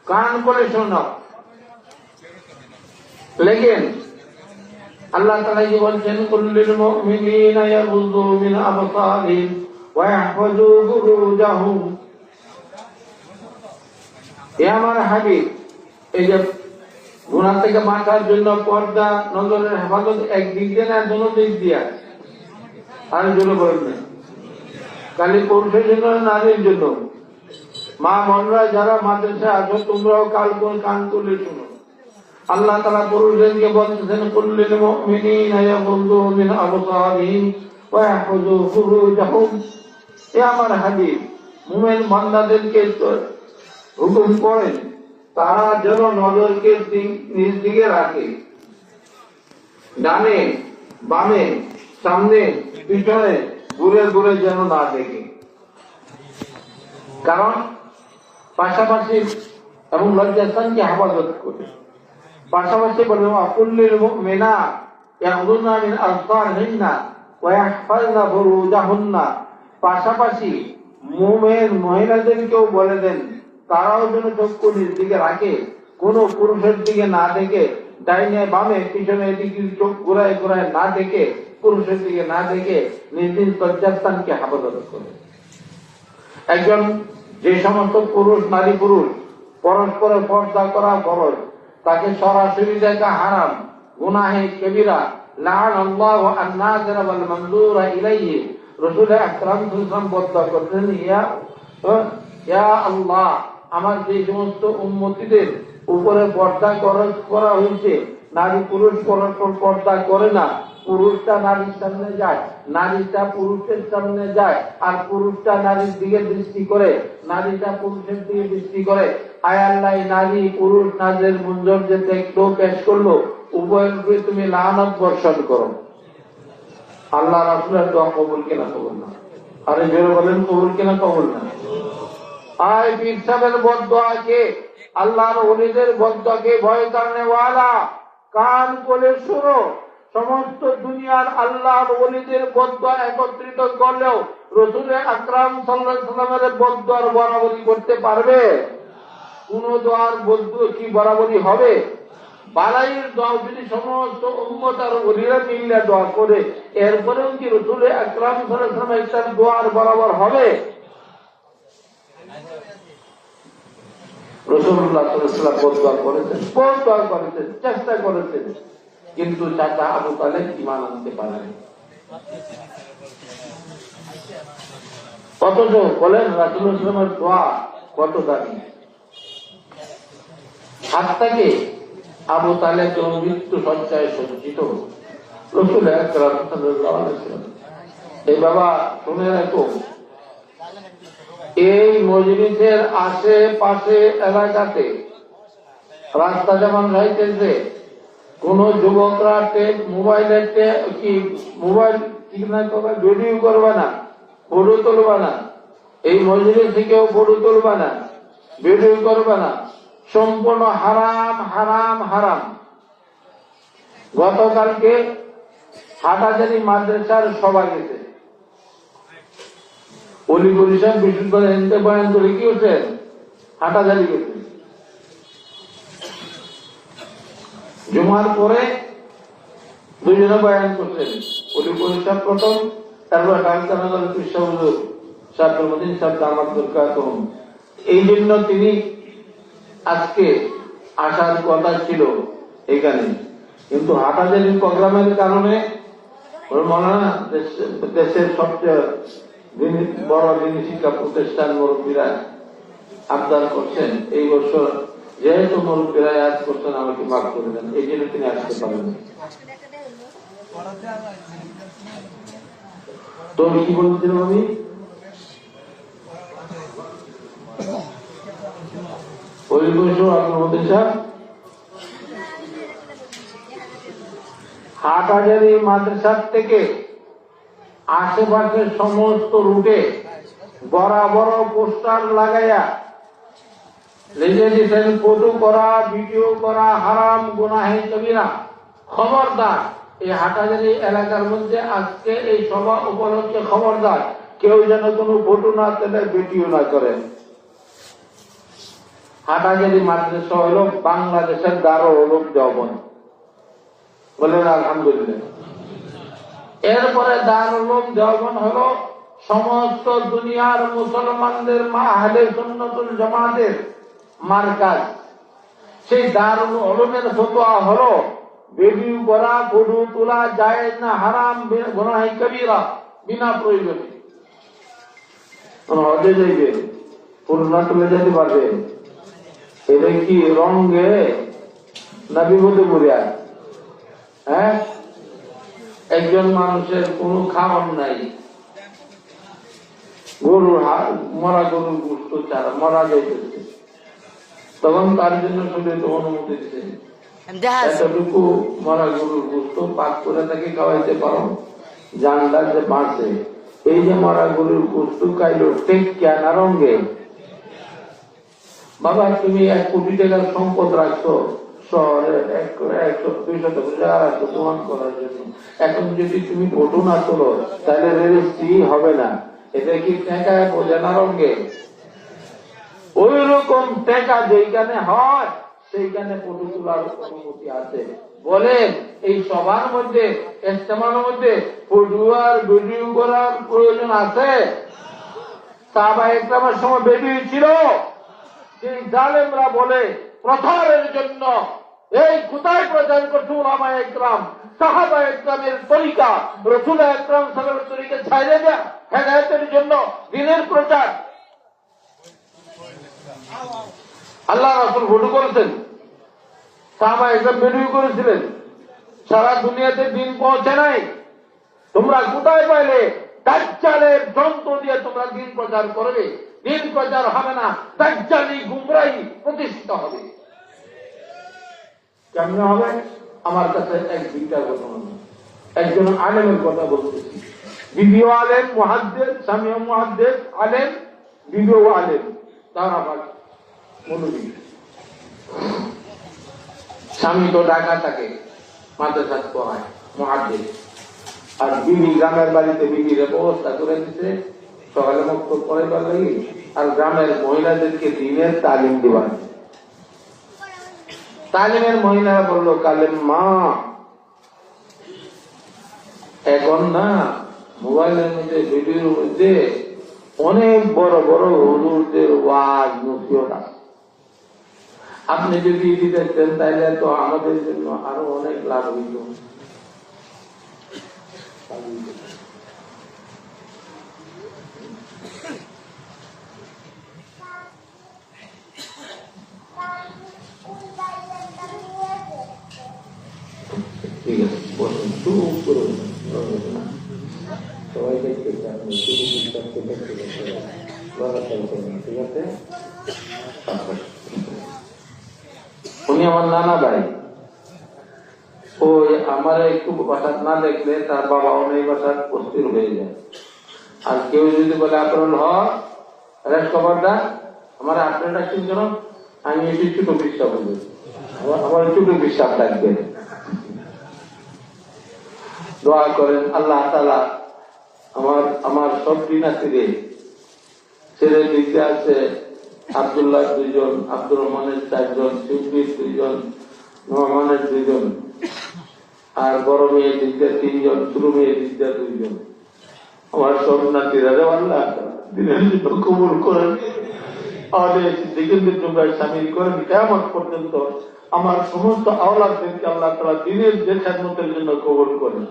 কান করে শোনো। लेकिन अल्लाह ताला ये बोलছেন कुल्लिल मुमिनीना यागुद्दू मिन अबसारिहिम ওয়া ইয়াহফাযু ফুরুজাহুম। এ আমার হাবিব, এই যে গুনাহ থেকে বাঁচার জন্য পর্দা নজরের হেফাজত একদিক দিয়ে না, দুটো দিক দিয়ে। আর জন্য বলবেন খালি পুরুষের জন্য, নারীর জন্য। মা বোনরা যারা মাদ্রাসায় আছো, তোমরাও কান করলে শুনো। আল্লাহ তাআলা পুরুষদেরকে বলতেছেন কুল্লিল মুমিনিনা ইয়াগুদ্দু মিন আবসারিহিম ওয়া ইয়াহফাযু ফুরুজাহুম। এ আমার হাবিব, মুমিন বান্দাদেরকে হুকুম করেন তারা যেন নজরকে নিজ দিকে রাখে, ডানে বামে সামনে পিছনে ঘুরে ঘুরে যেন না দেখে। কারণ পাশাপাশি এবং লজ্জাস্থানকে হেফাজত করে। পাশাপাশি বলে কুল্লিল মুমিনা ইয়াগুদ্দুনা মিন আবসারিহিন্না ওয়া ইয়াহফাযনা ফুরুজাহুন্না। পাশাপাশি মুমিন মহিলাদেরকেও বলে দেন তারাও যেন চক্ষু নিজ দিকে রাখে, কোন পুরুষের দিকে না দেখে, ডাইনে বামে পিছনে এদিকে চোখ ঘুরায় ঘুরায় না দেখে, পুরুষের দিকে না দেখে নিজ নিজ লজ্জাস্থানকে হেফাজত করে। একজন যে সমস্ত পুরুষ নারী পুরুষ পরস্পরে পর্দা করা ফরজ, তাকে সরাসরি দেখা হারাম, গুনাহে কবিরা। লাআনাল্লাহু আন-নাযিরা ওয়াল মানযুরা ইলাইহি। রাসূল আকরাম সাল্লাল্লাহু আলাইহি ওয়াসাল্লাম বদয়া করতেন, ইয়া আল্লাহ, আমার যে সমস্ত উম্মতীদের উপরে পর্দা করা হয়েছে, নারী পুরুষ পরস্পর পর্দা করে না, পুরুষটা নারীর সামনে যায়, নারীটা পুরুষের সামনে যায়, আর পুরুষটা নারীর দিকে দৃষ্টি করে, নারীটা পুরুষের দিকে দৃষ্টি করে। আয় আল্লাহ, নারী পুরুষ নাজের মুঞ্জর যে দেখলো, পেশ করলো, উভয়ের উপরে তুমি লানত বর্ষণ করো। আল্লাহ রাসূলের দোয়া কবুল কিনা কবুল না? আরে জোরে বলেন, কবুল কিনা কবুল না? আয় পীর সাহেবের বদদোয়াকে, আল্লাহর ওলিদের বদদোয়াকে ভয় করনে ওয়ালা, কান বলে শুনো। সমস্ত দুনিয়ার আল্লাহর ওলিদের বদদোয়া একত্রিত করলেও রাসূল আকরাম সাল্লাল্লাহু আলাইহি ওয়াসাল্লামের বদদোয়ার বরাবরি করতে পারবে? কোন দোয়ার বদদোয়া কি বরাবরি হবে? বালাইয়ের দোয়া যদি সমস্ত উম্মত আর ওলিরা মিলে দোয়া করে, এরপরেও কি রাসূল আকরাম সাল্লাল্লাহু আলাইহি ওয়াসাল্লামের একটা দোয়ার বরাবর হবে? রাসূলুল্লাহ সাল্লাল্লাহু আলাইহি ওয়াসাল্লাম বদদোয়া করেছেন, চেষ্টা করেছেন, কিন্তু চাচা আবু তালেব ঈমান আনতে পারেনি। অথচ বলেন রাসূলুল্লাহ সাল্লাল্লাহু আলাইহি ওয়াসাল্লামের দোয়া কত দামি। হাত থেকে আবু তালেব যখন মৃত্যু সজ্জায় সজ্জিত, রাসূল আকরাম সাল্লাল্লাহু আলাইহি ওয়াসাল্লাম, এই বাবা শুনে রাখো, এই মজলিসের আশেপাশে এলাকাতে রাস্তা যেমন যাইতেছে, কোন যুবকরা মোবাইল ভিডিও করবে না, ফটো তুলবে না, এই মজলিস থেকেও ফটো তুলবে না, ভিডিও করবে না, সম্পূর্ণ হারাম হারাম হারাম। গতকালকে হাটাজারি মাদ্রাসার সভা গেছে, অলিপুর সাহেব বিশেষ করে হিন্দে বয়ান করে কি হচ্ছে, হাটাজারি গেছে। জুমার পরে দুইজনে বয়ান করছেন, অলিপুর সাহেব প্রথম, তারপর কালকানগর কৃষ্ণবন্ধু শাহমুদ্দিন সাহেব দামাত বরকাতুহ। এই জন্য তিনি আজকে আসার কথা ছিল এখানে, কিন্তু হাটাজারি প্রোগ্রামের কারণে মনে হয় দেশের সবচেয়ে বড় দিনী শিক্ষা প্রতিষ্ঠান মুরব্বীরা আবদার করছেন, এই বছর যেহেতু মুরব্বীরা আজ করছেন আমাকে মাফ করে দেন, এই জন্য তিনি আসতে পারেন। তো কি বলছিলাম আমি, ওই বছর আপনাদের হাটহাজারী মাদ্রাসার থেকে আশেপাশের সমস্ত রুটে বরাবর পোস্টার লাগাইয়া লিখে দিচ্ছেন, ফটো করা, ভিডিও করা হারাম, গুনাহে কবিরা। খবরদার, এই হাটহাজারী এলাকার মধ্যে আজকে এই সভা উপলক্ষে খবরদার, কেউ যেন কোনো ফটো না তোলে, ভিডিও না করেন। হাটহাজারী মাদ্রাসা হল বাংলাদেশের দারুল উলুম দেওবন্দ, বলেন আলহামদুলিল্লাহ। এরপরে দারুল উলুম দেওবন্দ হল সমস্ত দুনিয়ার মুসলমানদের আহলে সুন্নাতুল জামাতের মার্কাজ। সেই দারুল উলুমের ফতোয়া হলো ভিডিও করা, ফটো তোলা জায়েজ না, হারাম, গুনাহে কবিরা, বিনা প্রয়োজনে। হজে যাইবে, ফটো না তুলে যেতে পারবে, এটা কি রঙে না বিপদে পড়ে? হ্যাঁ, একজন মানুষের কোনো খাবার নাই, মরা গরুর গোস্ত ছাড়া মরা যাইতেছে, তখন তার জন্য শরীর অনুমতি দিচ্ছে, এতটুকু মরা গরুর গোস্ত পাক করে তাকে খাওয়াইতে পারো, জানলা যে বাঁচে। এই যে মরা গরুর গোস্ত খাইলো টেক কেনা রঙে। বাবা, তুমি 1 কোটি টাকার সম্পদ রাখছো শহরে, 100-200 টাকা রাখছো প্রমাণ করার জন্য। এখন যদি তুমি ফটো না তোলো তাহলে রেজিস্ট্রি হবে না। এটা কি টাকা বোঝে না রঙে? ওই রকম টাকা যেখানে হয় সেইখানে ফটো তোলার অনুমতি আছে। বলেন, এই সবার মধ্যে, ইজতেমার মধ্যে ফটো আর ভিডিও করার প্রয়োজন আছে? সাহাবায়ে কেরামের সময় ভিডিও ছিল? সেই জালেমরা বলে প্রচারের জন্য এই কোথায় প্রচার করছে উলামায়ে কেরাম, সাহাবায়ে কেরামের তরিকা, রাসূল আকরাম সাল্লাল্লাহু আলাইহি ওয়াসাল্লামের তরিকা ছাইড়ে দেয়া হেদায়েতের জন্য দ্বীনের প্রচার। আল্লাহ রাসূল ফটো করেছেন, সাহাবায়ে কেরাম ভিডিও করেছিলেন, সারা দুনিয়াতে দিন পৌঁছে নাই, তোমরা কোথায় পাইলে? দাজ্জালের যন্ত্র দিয়ে তোমরা দিন প্রচার করবে। দিন প্রচার হবে না, দাজ্জালি গুমরাহি প্রতিষ্ঠিত হবে। কেমনে হবে? আমার কাছে এক বিজ্ঞার ঘটনা, একজন আলেমের কথা বলতেছি। বিবিও আলেম, মুহাদ্দিস, সামিও মুহাদ্দিস, আলেম, বিবিও আলেম, তারা মৌলবী। স্বামী তো ঢাকা থাকে, মাদ্রাসা পড়ায়, মুহাদ্দিস। আর বিবি গ্রামের বাড়িতে বিবির ব্যবস্থা করে দিচ্ছে সকালে মুক্ত পড়াইবার লাগি, আর গ্রামের মহিলাদেরকে দিনের তালিম দিবার। তালিমের মহিলারা বলল, কালেম মা, এখন না মোবাইলের মধ্যে, ভিডিওর মধ্যে অনেক বড় বড় হুজুরদের ওয়াজ নসিহত আছে। আপনি যদি দিতেন তাইলে তো আমাদের জন্য আরো অনেক লাভ হইত। ঠিক আছে, বসুন, চুপ করুন, সবাই দেখতেছে আপনি ঠিক আছে। উনি আমার নানা ভাই, ওই আমার একটু বাসাত না দেখলে তার বাবা অনেক বাসাত অস্থির হয়ে যায়। আর কেউ যদি বলে আপনার খবরদার আমার আপনার ডাকছেন কেন, আমি এটি ছোট বিশ্বাস বলবো, আমার ছোট বিশ্বাস ডাকবে। দোয়া করেন আল্লাহ তাআলা আমার সব দিনাতিরে ছেলে দিতে আছে আব্দুল্লাহ 2 জন, আব্দুর রহমানের 4 জন, শিববির 2 জন, নোমানের 2 জন, আর বড় মেয়ে দিতে 3 জন, ছোট মেয়ে দিতে 2 জন। আমার সব নাতিরা আল্লাহ দিনের জন্য কবুল করেন, আমাদের দিকের জন্য সামিল করেন। কিয়ামত পর্যন্ত আমার সমস্ত আওলাদদেরকে আল্লাহ তাআলা দিনের যে খেদমতের জন্য কবুল করেন।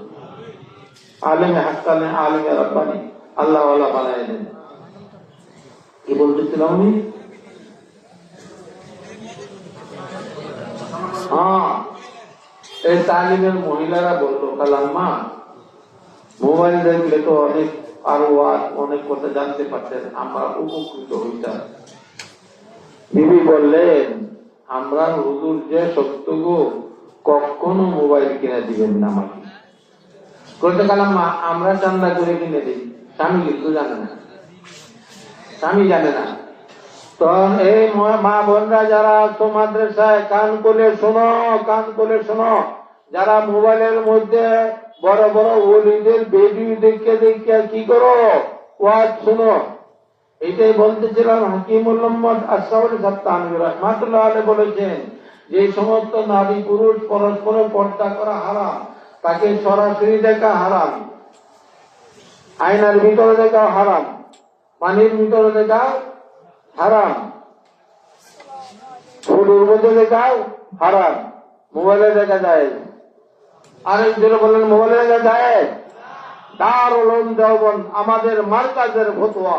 আলেমে হাক্কানে, আলেমে রাব্বানি আল্লাহ ওয়ালা বানায় দেন। কি বলতেছিলাম আমি? এই তালিমের মহিলারা বললো, কালাম্মা মোবাইল দেখলে তো অনেক আরো অনেক কথা জানতে পারতেন, আমরা উপকৃত হইতাম। বিবি বললেন, আমরা হুজুর যে সত্য গো, কখনো মোবাইল কিনে দিবেন না আমাকে। করতে কালাম্মা আমরা চান্দা করে কিনে দিই, স্বামী কিন্তু জানে না, স্বামী জানে না। তখন এই মা বোনরা যারা আছো মাদ্রাসায়, কান করে শোনো, কান করে শোনো। যারা মোবাইলের মধ্যে বড় বড় ওলিদের ভিডিও দেখে দেখে কি করো, ওয়াজ শোনো। এইটাই বলতেছিলাম। হাকিমুল উম্মত আশরাফুল সাত্তানি রাহমাতুল্লাহ আলাইহি বলেছেন, যে সমস্ত নারী পুরুষ পরস্পর পর্দা করা হারাম, তাকে সরাসরি দেখা হারাম, আয়নার ভিতরে দেখা হারাম, পানির ভিতরে দেখা হারাম, ফুলের মধ্যে দেখাও হারাম, মোবাইলে দেখা যায়। আরেকজন বলেন মোবাইলে দেখা যায়। দারুল উলুম দেওবন্দ আমাদের মারকাজের ফতোয়া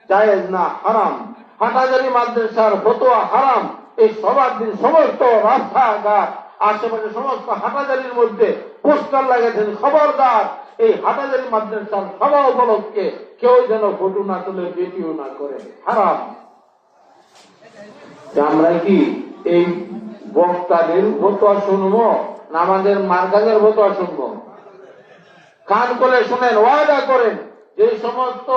জায়েজ না, হারাম। হাটাজারি মাদ্রাসার ফতোয়া হারাম। এই সবার দিন সমস্ত রাস্তাঘাট আশেপাশে সমস্ত হাটাজারির মধ্যে পোস্টার লাগাইছেন, খবরদার এই হাটাজারি মাদ্রাসার সভা উপলক্ষে কেউ যেন ফটো না তুলে ভিডিও না করে, হারাম। আমরা কি এই বক্তাদের ফতোয়া শুনবো না আমাদের মার্কাজের ফতোয়া শুনবো? কান করে শুনেন, ওয়াদা করেন যে সমস্ত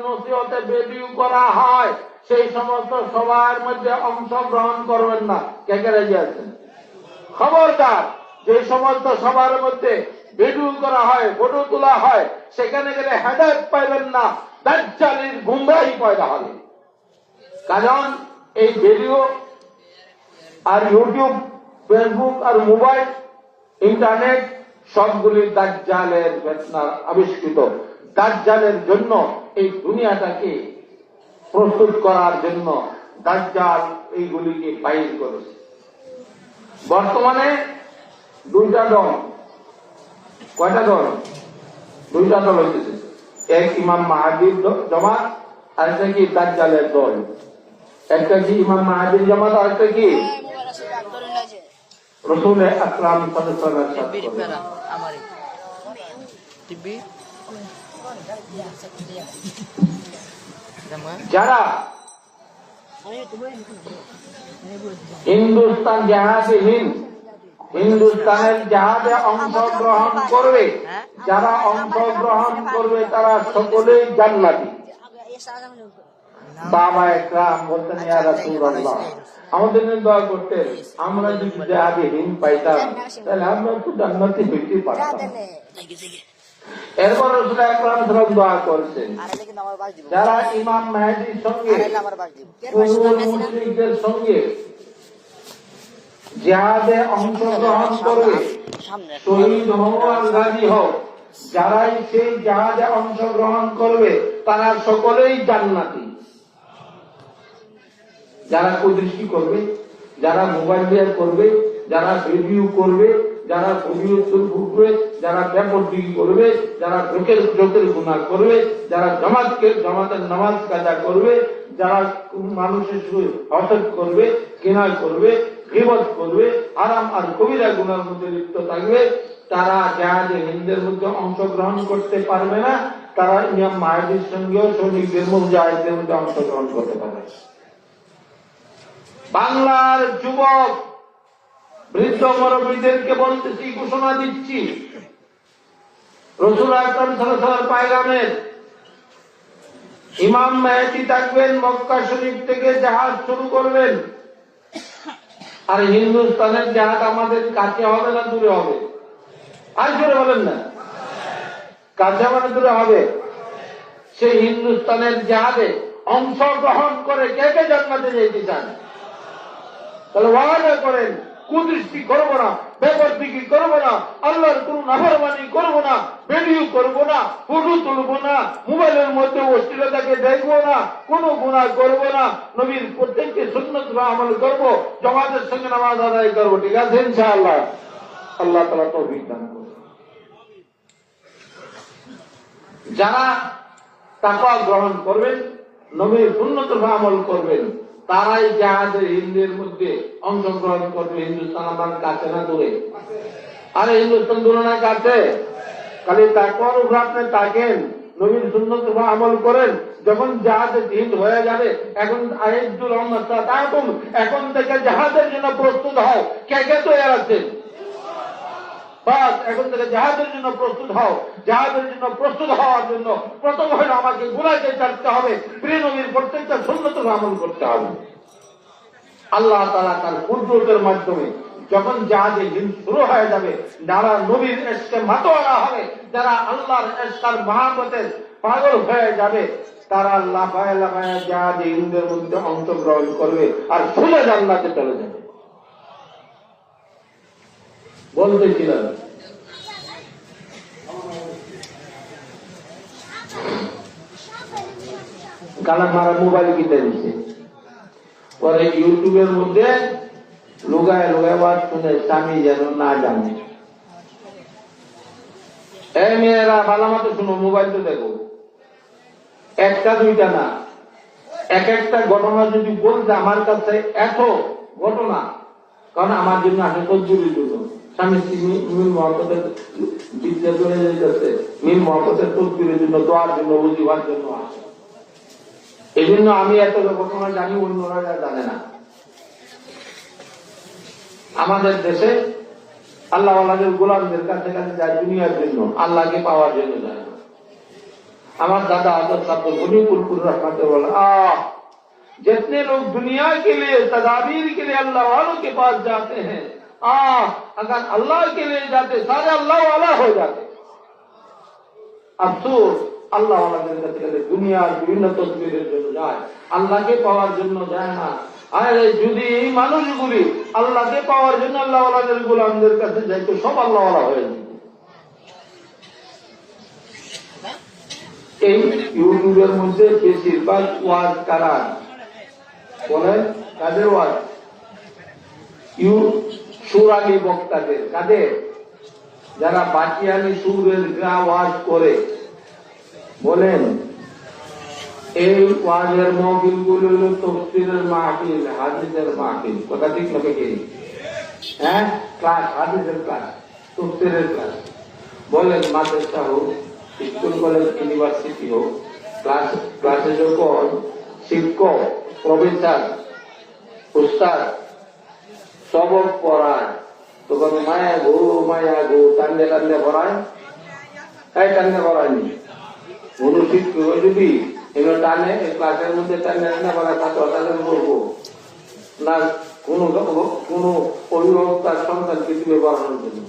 নসিহতে ভিডিও করা হয় সেই সমস্ত সবার মধ্যে অংশগ্রহণ করবেন না। কে কে রাজি আছেন? খবরদার, যে সমস্ত সবার মধ্যে ভিডিও করা হয়, ফটো তোলা হয়, সেখানে গেলে হেদায়েত পাইবেন না, দাজ্জালের গুমরাহি পয়দা হবে। কারণ এই ভিডিও আর ইউটিউব, ফেসবুক আর মোবাইল, ইন্টারনেট সবগুলি দাজ্জালের ফিতনার আবিষ্কৃত। দাজ্জালের জন্য এই দুনিয়াটাকে প্রস্তুত করার জন্য দাজ্জাল এইগুলিকে বাইর করেছে। বর্তমানে 2টা দল। কয়টা দল? 2টা দল হইতেছে। এক ইমাম মাহাদির জামাত, আরেকটা কি দাজ্জালের দল। একটা কি ইমাম মাহাদির জামাত, আরেকটা কি রসুল আকরাম সাল্লাল্লাহু আলাইহি ওয়াসাল্লাম যারা হিন্দুস্তান জাহাজে হিন্দুস্তানের জাহাজে অংশগ্রহণ করবে, যারা অংশগ্রহণ করবে তারা সকলেই জান্নাতি। বাবা একরাম বলতেন, ইয়া রাসূলুল্লাহ, আমাদের জন্য দোয়া করতেন, আমরা যদি জাহাজে হিন্দ পাইতাম তাহলে আমরা তো জান্নাতি হইতে পারতাম। এরপর রাসূল আকরাম সাল্লাল্লাহু আলাইহি ওয়াসাল্লাম দোয়া করেছেন, যারা ইমাম মেহেদীর সঙ্গে মুশরিকদের সঙ্গে জিহাদে অংশগ্রহণ করবে, শহীদ হও আর গাজী হও, যারাই সেই জিহাদে অংশগ্রহণ করবে তারা সকলেই জান্নাতি। যারা কুদৃষ্টি করবে, যারা মোবাইল দিয়ে করবে, যারা ভিডিও করবে, যারা ভিডিও ভুগবে, যারা ব্যাপরদিগি করবে, যারা চোখের গুনাহ করবে, যারা জামাতের নামাজ কাজা করবে, যারা মানুষের হসদ করবে, কিনা করবে, গীবত করবে, আরাম আর কবিরা গুনার মধ্যে লিপ্ত থাকবে, তারা জাহাজে হিন্দের মধ্যে অংশগ্রহণ করতে পারবে না। তারা ইমাম মাহেদীর সঙ্গেও সৈনিকদের মুজাহিদদের মধ্যে অংশগ্রহণ করতে পারবে। বাংলার যুবক বৃদ্ধ মুরব্বীদেরকে বলতেছি, ঘোষণা দিচ্ছি, রাসূল আকরাম সাল্লাল্লাহু আলাইহি ওয়াসাল্লাম পায়গামের ইমাম মেহেদী থাকবেন, মক্কা শরীফ থেকে জাহাজ শুরু করবেন। আর হিন্দুস্তানের জাহাজ আমাদের কাছে হবে না দূরে হবে? আর জোরে বলেন না, কাছে মানে দূরে হবে? সেই হিন্দুস্তানের জাহাজে অংশগ্রহণ করে কে কে জান্নাতে যেতে চান? তাহলে ওয়াদা করেন, কুদৃষ্টি করবো না, বেপরদিগি করবো না, আল্লাহর কোন নাফরমানি করবো না, ভিডিও করবো না, ফটো তুলবো না, মোবাইলের মধ্যে অশ্লীলতাকে দেখবো না, কোন গুনাহ করবো না, নবীর প্রত্যেককে সুন্নত আমল করবো, জামাতের সঙ্গে নামাজ আদায় করবো। ঠিক আছে ইনশাআল্লাহ? আল্লাহ তাআলা তৌফিক দান করুন। যারা তাকওয়া গ্রহণ করবেন, নবীর সুন্নত আমল করবেন, তারাই জাহাজের হিন্দের মধ্যে অংশগ্রহণ করবে। হিন্দুস্তান আমার কাছে না দূরে? আরে হিন্দুস্তান দূরে না কাছে? খালি তাকওয়ার উপর আপনি থাকেন, নবীর সুন্নত আমল করেন, যখন জাহাজে হিন্দ হয়ে যাবে, এখন এখন থেকে জাহাজের জন্য প্রস্তুত হও। কে কে তৈরি আছেন? বাস এখন থেকে জাহাজের জন্য প্রস্তুত হও। জাহাজের জন্য প্রস্তুত হওয়ার জন্য প্রথম হলো আমাকে গুনাহকে ছাড়তে হবে, প্রিয় নবীর প্রত্যেকটা সুন্নত আমল করতে হবে। আল্লাহ তাআলা তার কুদরতের মাধ্যমে যখন জাহাজে হিন্দ শুরু হয়ে যাবে, যারা নবীর ইশকে মাতোয়ারা হবে, যারা আল্লাহর ইশকার মহব্বতের পাগল হয়ে যাবে, তারা লাফায় লাফায় জাহাজে হিন্দের মধ্যে অংশগ্রহণ করবে আর সোজা জান্নাতে চলে যাবে। বলতেছিলেন গালা মারা মোবাইল কিনে দিচ্ছে, পরে ইউটিউবের মধ্যে লুগায় লুগায় ওয়াজ শুনে স্বামী যেন না জানে। এই মেয়েরা ভালো মতো শুনো, মোবাইল তো দেখো, একটা দুইটা না, এক একটা ঘটনা যদি বলতে আমার কাছে এত ঘটনা, কারণ আমার জন্য আসে তদবিরের জন্য, স্বামী স্ত্রী মিল মহব্বতের বিদ্যা চলে যেতেছে, মিল মহব্বতের তদবিরের জন্য, দোয়ার জন্য, বুঝিবার জন্য আসে। এই জন্য আমি এত ঘটনা জানি, অন্যরা জানে না। আমাদের দেশে আল্লাহ আল্লাহের গোলামদের কাছে কাছে যায় দুনিয়ার জন্য, আল্লাহকে পাওয়ার জন্য যায় না। আমার दादा हजरत साहब तो गुनी कुलपुर रहमत जितने लोग दुनिया के लिए तदाबीर के लिए अल्लाह वालों के पास जाते हैं, अगर अल्लाह के लिए जाते सारे अल्लाह वाला हो जाते। अफसोस अल्लाह वाला दुनिया विभिन्न तस्वीरेर জন্য যায়, আল্লাহকে পাওয়ার জন্য যায় না। আরে যদি এই মানুষগুলি আল্লাহকে পাওয়ার জন্য আল্লাহ ওয়ালাদের গোলামদের কাছে যাইতো, সব আল্লাহ ওয়ালা হয়ে যেত। এই ইউটিউবের মধ্যে বেশিরভাগ ওয়াজ কারা বলেন? কাদের ওয়াজ? সুরালি বক্তাদের। কাদের? যারা বাকিয়ালি সুরের গা ওয়াজ করে। বলেন এই ওয়াজের মাহফিল গুলো হলো তাফসীরের মাহফিল, হাদিসের মাহফিল। কথা ঠিক না? হ্যাঁ, ক্লাস, হাদিসের ক্লাস, তাফসীরের ক্লাস, বলেন মাদ্রাসা হোক, স্কুল কলেজ ইউনিভার্সিটি হোক, ক্লাসে যখন শিক্ষক, প্রফেসর, উস্তাদ সবক পড়ায় তখন মায়া গো টান্ডে টান্ডে পড়ায়, তাই টান্ডে পড়ায়নি। কোন শিক্ষক যদি এগুলো টানে ক্লাসের মধ্যে টান্ডে টান্ডে পড়ায় ছাত্র বলবো না, কোন অভিভাবক তার সন্তানকে দিবে পড়ানোর জন্য।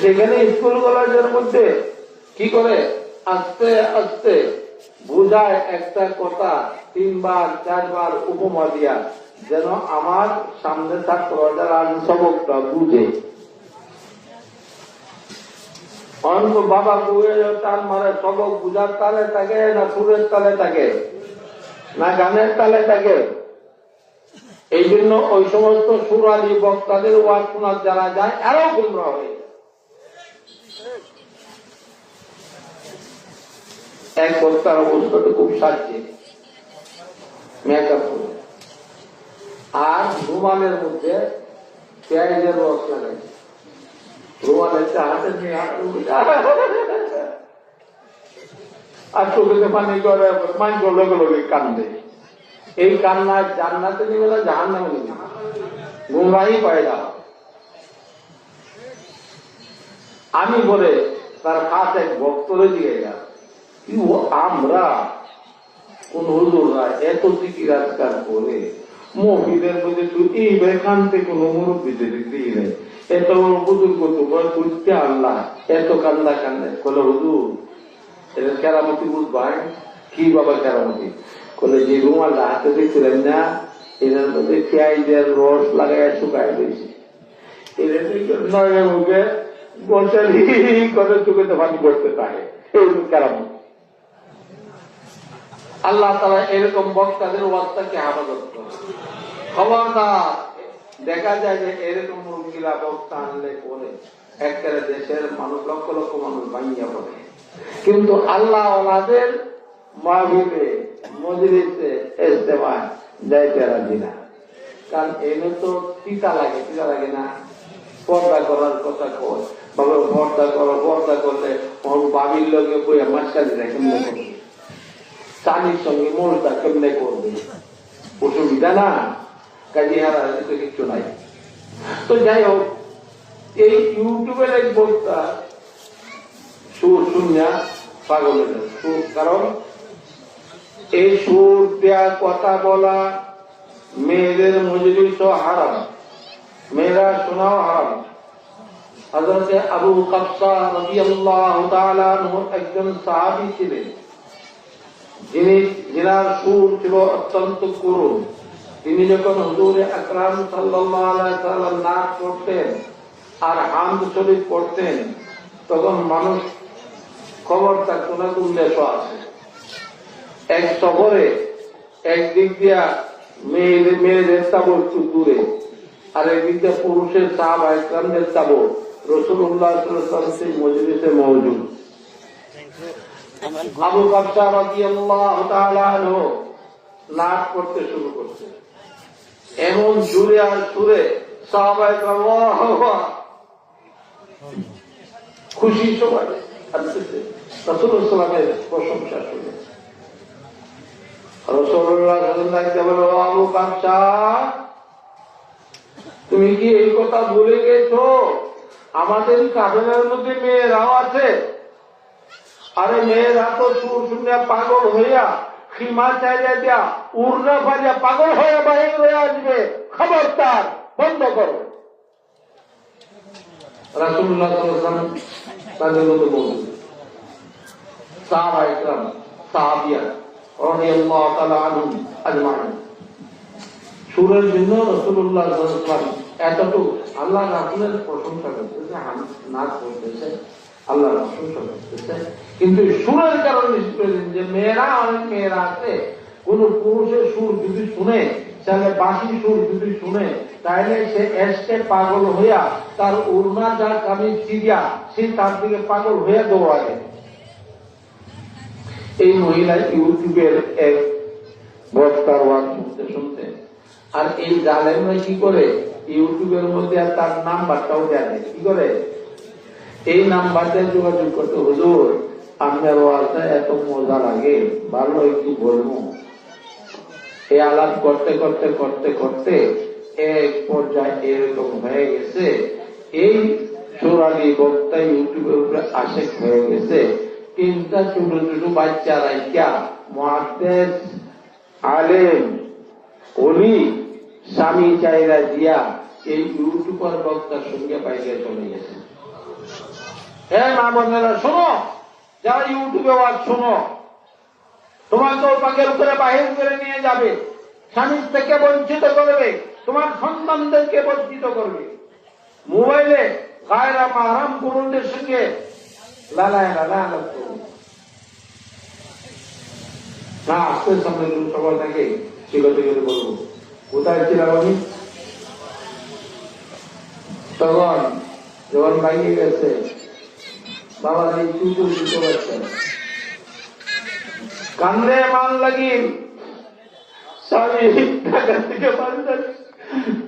সেখানে স্কুল কলেজের মধ্যে কি করে আস্তে আস্তে বুঝায় একটা কথা 3 বার 4 বার উপমা দিয়া, যেন আমার সামনে ছাত্র যারা সবকটা বুঝে। অন্য বাবা বুয়ে টান মারে, সবক বুঝার তালে থাকে না সুরের তালে থাকে না গানের তালে থাকে। এই জন্য ওই সমস্ত সুরালি বক্তাদের ওয়াজ শোনার যারা যায় আরো গুমরা হয়ে যায়। এক বক্তার অবস্থা তো খুব সাজছে, মেকআপ আর রুমালের মধ্যে পেঁয়াজের রস লাগাইছে, রুমালের হাতে নিয়ে আর চোখে পানি করে মাইন্ড লগে লগে কান্দে। এই কান্না জান্নাতে নিবে না জাহান্নামে নিবে, গুমরাহি পয়দা। আমি বলে তার হাত এক ভক্তরে দিয়ে গেল, আমরা কোন হুজুররা এত দিকি রাজকার করে মহিদের মধ্যে তুই এইভাবে কানতে কোন মুরব্বীদের দিই নেই, এত বুজুর্গ তোমার বুঝতে আল্লাহ এত কান্দা কান্দে বলে হুজুর এটা কেরামতি বুঝবাই কি বাবা কেরামতি বলে যে রুমালটা হাতে দেখছিলেন না এটার মধ্যে পেঁয়াজের রস লাগাই শুকায় দিয়েছে, এটা মুখে বসে করে চোখেতে পানি করতে থাকে, এই কেরামতি। আল্লাহ তাআলা এরকম বক্তাদের ওয়াজটাকে হেফাজত করে। খবরদার, দেখা যায় যে এরকম মুরগিরা বক্তা আনলে পরে একেবারে দেশের মানুষ লক্ষ লক্ষ মানুষ ভাঙিয়া পড়ে, কিন্তু আল্লাহ ওনাদের মাহফিলে মজলিসে ইজতেমায় যাইতে রাজি না। কারণ এনে তো তিতা লাগে না, পর্দা করার কথা কয় বাবা, পর্দা করলে বাবির লোকে বইয়া মাঝখানে যায় কেমনে করবে, চানির সঙ্গে মোলটা কেমনে করবে, অসুবিধা না, কাজে হারা কিচ্ছু নাই। তো যাই হোক, এই ইউটিউবের এক বক্তা সুর শুনিয়া পাগল হয়ে যায়, কারণ এই সুর দেয়া কথা বলা মেয়েদের মজলিসও হারাম, মেয়েরা শোনাও হারাম। হযরত আবু কাবসা রাদিয়াল্লাহু তাআলা আনহু একজন সাহাবী ছিলেন, যিনার সুর ছিল অত্যন্ত করুণ। তিনি যখন হুজুর আকরাম সাল্লাল্লাহু আলাইহি ওয়াসাল্লাম নাচ করতেন আর হামদ শরীফ পড়তেন, তখন মানুষ খবর থাকতো না কোন দেশ আছে। এক সফরে একদিক দিয়া মেয়েদের তাবর একটু দূরে, আর একদিক দিয়ে পুরুষের সাহাবা ইকরামদের তাবর, রাসূলুল্লাহ সাল্লাল্লাহু আলাইহি ওয়াসাল্লাম সেই মজলিসে মওজুদ। আবু কাবসা রাদিয়াল্লাহু তাআলা আনহু নাচ করতে শুরু করছে, এমন জুড়ে আর সুরে সাহাবায়ে কেরাম খুশি সবাই আসছে রাসূলুল্লাহ সাল্লাল্লাহু আলাইহি ওয়াসাল্লামের প্রশংসা শুনে। রাসূলুল্লাহ সাল্লাল্লাহু আলাইহি ওয়াসাল্লাম, আবু কাবসা তুমি কি এই কথা ভুলে গেছো আমাদের কাফেলার মধ্যে মেয়েরাও আছে? আরে মেয়েরা তো সুর শুনে পাগল হইয়া খিমা চাইলে দিয়া উড়না ফালিয়া পাগল হয়ে বাহির হয়ে আসবে, খবরদার বন্ধ করো। রাসূলুল্লাহ সাল্লাল্লাহু আলাইহি ওয়াসাল্লাম তাদের মধ্যে বললেন, সাহাবায়ে কেরাম সাহাবিয়া রাদিয়াল্লাহু তাআলা আনহুম আজমাইন সুরের জন্য রাসূলুল্লাহ সাল্লাল্লাহু আলাইহি ওয়াসাল্লাম এতটুকু আল্লাহ রাসূলের প্রশংসা করতেছে, নাচ করতেছে, আল্লাহ প্রশংসা করতেছে, কিন্তু সুরের কারণে যে মেয়েরা, অনেক মেয়েরা আছে কোন পুরুষের সুর যদি শুনে, তাহলে বাকি সুর যদি শুনে, তাহলে সে এসকে পাগল হইয়া তার উড়না যা কামিজ চিরিয়া সে তার দিকে পাগল হইয়া দৌড়াবে। এই মহিলা ইউটিউবের এক বক্তার ওয়াজ শুনতে শুনতে আর এই জালেমরা কি করে, ইউটিউবের মধ্যে আর তার নাম্বারটাও দেয়, কি করে এই নাম্বারটা যোগাযোগ করতে, হুজুর আপনার ওয়াজটা এত মজা লাগে, ভালো একটু বলবো। এই আলাপ করতে করতে করতে করতে এক পর্যায়ে এরকম হয়ে গেছে, এই চোরালি বক্তা ইউটিউবের উপরে আশেক হয়ে গেছে। তিনটা ছোট ছোট বাচ্চারা ইয়া মুহাদ্দিস, আলেম, ওলি, স্বামী চাইরা দিয়া এই ইউটিউবার বক্তার সঙ্গে বাইরে চলে গেছে। হ্যাঁ মা বোনেরা শোনো, যারা ইউটিউবে ওয়াজ শোনো, তোমাকে পাকের উপরে বাহির করে নিয়ে যাবে, স্বামীর থেকে বঞ্চিত করবে, তোমার সন্তানদেরকে বঞ্চিত করবে, মোবাইলে গায়রা মাহরাম পুরুষদের সঙ্গে লালায় লালায় করবে। না আজকের সামনে সবাই থাকে সেগুলো থেকে বলবো, কোথায় ছিলাম আমি তখন, যখন বাইরে গেছে বাবা এই চুটো চুটো বাচ্চা কান্দে মান লাগি, স্বামী টাকা থেকে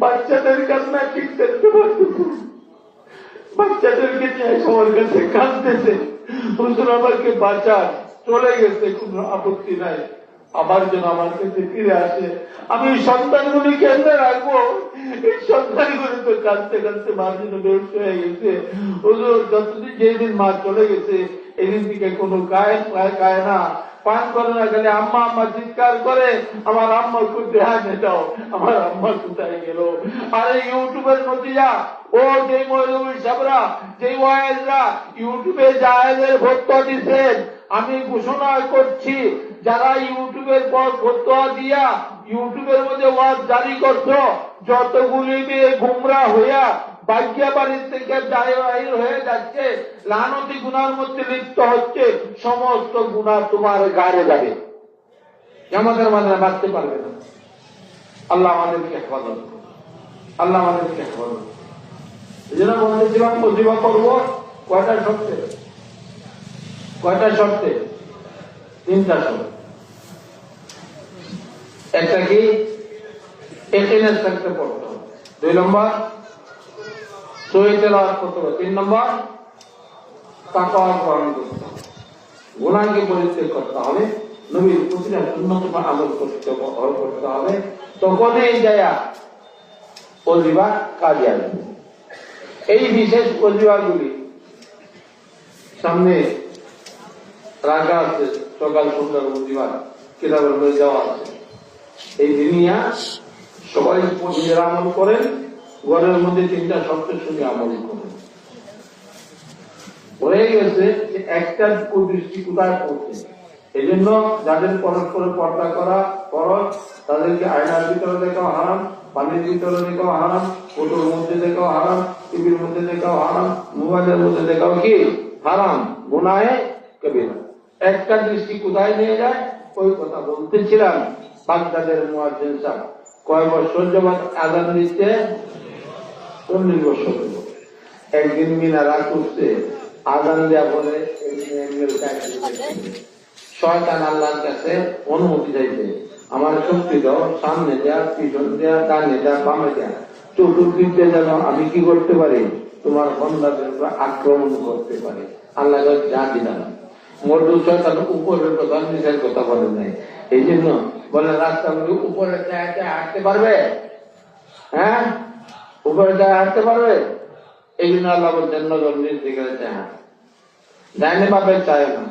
বাচ্চাদের কান্না ঠিক করতে পারতেছে, বাচ্চাদেরকে নিয়ে সবার কাছে কাঁদতেছে, হুজুর আমাকে বাঁচান, চলে গেছে কোন আপত্তি নাই, আবার যেন আমার কাছে ফিরে আসে, আমি সন্তানগুলি কেন্দ্রে রাখবো। এই সন্তানগুলি তো কাঁদতে কাঁদতে মার জন্য বেশ হয়ে গেছে। হুজুর যতদিন যেদিন মা চলে গেছে এদিন থেকে কোনো গায়ে না, পান করে না, খালি আম্মা আম্মা চিৎকার করে, আমার আম্মা কোথায় আনে দাও, আমার আম্মা কোথায় গেল। আর ইউটিউবের নতিজা, ও যে মৌলভী সাহেবরা, যে ওয়াইজরা ইউটিউবে জায়েজের ফতোয়া দিচ্ছেন, আমি ঘোষণা করছি, যারা ইউটিউবের পর ফতোয়া দিয়া ইউটিউবের মধ্যে ওয়াজ জারি করছো, যতগুলি মেয়ে গুমরা হইয়া বাগ্যা বাড়ির থেকে বাহির হয়ে যাচ্ছে, লানতি গুনার মধ্যে লিপ্ত হচ্ছে, সমস্ত গুনাহ তোমার গায়ে যাবে, আমাদের মাঝে বাঁচতে পারবে না। আল্লাহ আমাদেরকে হেফাজত, আল্লাহ আমাদেরকে হেফাজত। এই জন্য বলতেছিলাম প্রতিভা করবো কয়টা শর্তে, কয়টা শর্তে, তিনটা শর্ত। একটা কি একিনের থাকতে পড়তে হবে, 2 নম্বর সহিহ তেলাওয়াত করতে হবে, 3 নম্বর তাকওয়া গ্রহণ করতে হবে, গুনাহকে পরিত্যাগ করতে হবে, নবীর প্রতিটা সুন্নত আমল করতে হবে, তখনই যায় ওজিফা কাজে আসবে। এই বিশেষ ওজিফাগুলি সামনে রাখা আছে, সকাল সন্ধ্যার ওজিফা কিতাবের মধ্যে দেওয়া আছে। এই দিনিয়া সবাই নিজেরা আমল করেন, ঘরের মধ্যে 3টা শর্তের সঙ্গে আমল করেন। হয়ে গেছে যে একটা দৃষ্টি কোথায় পড়ছে। এই জন্য যাদের পরস্পর পর্দা করা ফরজ, তাদেরকে আয়নার ভিতরে দেখাও হারাম, পানির ভিতরে দেখাও হারাম, ফটোর মধ্যে দেখাও হারাম, টিভির মধ্যে দেখাও হারাম, মোবাইলের মধ্যে দেখাও কি হারাম, গুনাহে কবিরা। একটা দৃষ্টি কোথায় নিয়ে যায়, ওই কথা বলতেছিলাম। বাগদাদের মুয়াজ্জিন সাহেব কয় বছর যাবত আযান দিতে, 40 বছর। একদিন মিনারা করছে, আযান দেয়া বলে শয়তান আল্লাহর কাছে অনুমতি চাইছে, আমার শক্তি দাও, সামনে দেয়া, পিছন দেয়া, ডানে দেয়া, বামে দেয়া, চতুর্দিকে যেন আমি কি করতে পারি, তোমার বান্দাদের উপর আক্রমণ করতে পারি। আল্লাহ যা দিলাম, মরদুল শয়তান উপরের কথা নিচের কথা বলে নাই। এই জন্য বলে রাস্তাগুলি উপরে হাঁটতে পারবে, হ্যাঁ উপরে হাঁটতে পারবে। এই জন্য আল্লাহ বলছেন নজর নিজ দিকে ডাইনে বাপের চায় না।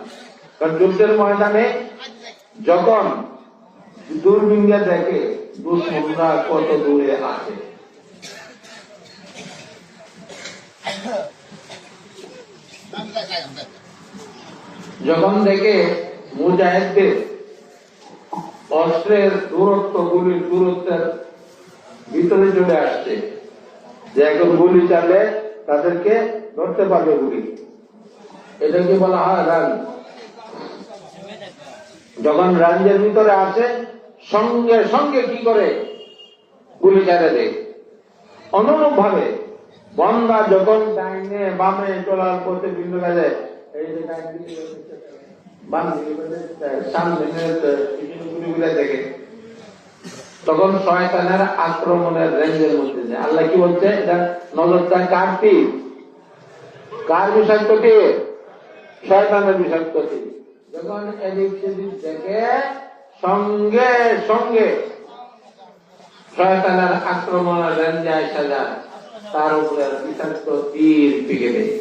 কারণ যুদ্ধের ময়দানে যখন দূরবীনটা দেখে দুশ্মনরা কত দূরে আছে, যখন দেখে মুজাহিদদের অস্ত্রের দূরত্ব, গুলির দূরত্বের ভিতরে চলে আসছে, যে এখন গুলি চালে তাদেরকে ধরতে পারবে গুলি, এটাকে বলা হয় রান। যখন রাঞ্জের ভিতরে আসে, সঙ্গে সঙ্গে কি করে গুলি চালে দেয়। অনুরূপ ভাবে বন্দা যখন ডাইনে বামে চলার পথে বিভিন্ন কাজে এই যে সামনে গুলিগুলা দেখে, তখন শয়তানের আক্রমণের রেঞ্জের মধ্যে যায়। আল্লাহ কি বলছে, এটা নজরটা কার তীর? কার বিষাক্তটি? শয়তানের বিষাক্তটি। যখন এদিক সেদিক দেখে সঙ্গে সঙ্গে শয়তানের আক্রমণের রেঞ্জে আসা যায়, তার উপরে বিষাক্ত তীর পিকে দেয়।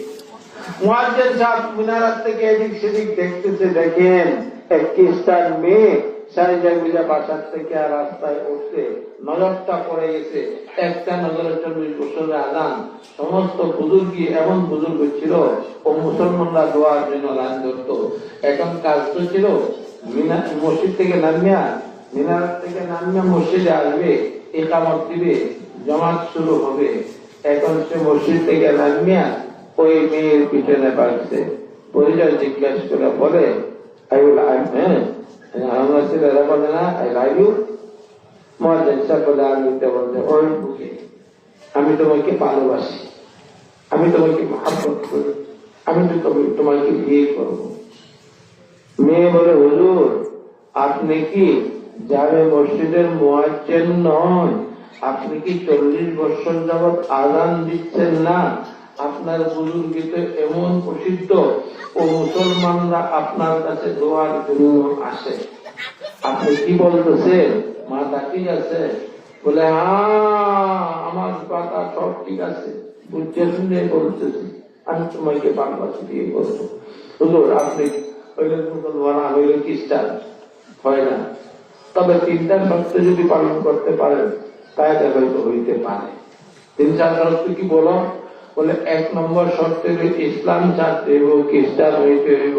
মুয়াজ্জিন সাহেব মিনারাত থেকে এদিক সেদিক দেখতেছে, দেখেন এক খ্রিস্টান মেয়ে সাইজা বাসার থেকে আর রাস্তায় উঠছে, নজরটা পড়ে গেছে। একটা নজরের 40 বছরের আজান। সমস্ত বুজুর্গি এমন বুজুর্গ ছিল, ও মুসলমানরা দোয়ার জন্য লাইন ধরত। এখন কাজ তো ছিল মসজিদ থেকে নামিয়া, মিনারাত থেকে নামিয়া মসজিদে আসবে, ইকামত দিবে, জামাত শুরু হবে। এখন সে মসজিদ থেকে নামিয়া ওই মেয়ের পিছনে পাচ্ছে। পরিচয় জিজ্ঞাসা করে বলে, আমরা ছেলেরা বলে না আই লাভ ইউ। বলে আমি তোমাকে ভালোবাসি, আমি তোমাকে মহব্বত করি, আমি তো তোমাকে বিয়ে করবো। মেয়ে বলে, হুজুর আপনি কি জামে মসজিদের মুয়াজ্জিন নয়? আপনি কি 40 বছর যাবৎ আযান দিচ্ছেন না? আপনার বুজুর্গি তো এমন প্রসিদ্ধ, ও মুসলমানরা আপনার কাছে দোয়ার জন্য আসে। আপনি কি বলতেছেন? মাথা ঠিক আছে? বলে, হ্যাঁ আমার কথা সব ঠিক আছে, বুঝতে শুনে বলতেছি, আমি তোমাকে ভালোবাসি দিয়ে বলবো। হুজুর আপনি হইলে মুসলমান, হইলে খ্রিস্টান হয় না, তবে 3টা শর্ত যদি পালন করতে পারেন তাহলে হয়তো হইতে পারে। 3-4 শর্ত কি বলো? বলে 1 নম্বর শর্তে ইসলাম ছাড়তে হইব, খ্রিস্টান হইতে হইব।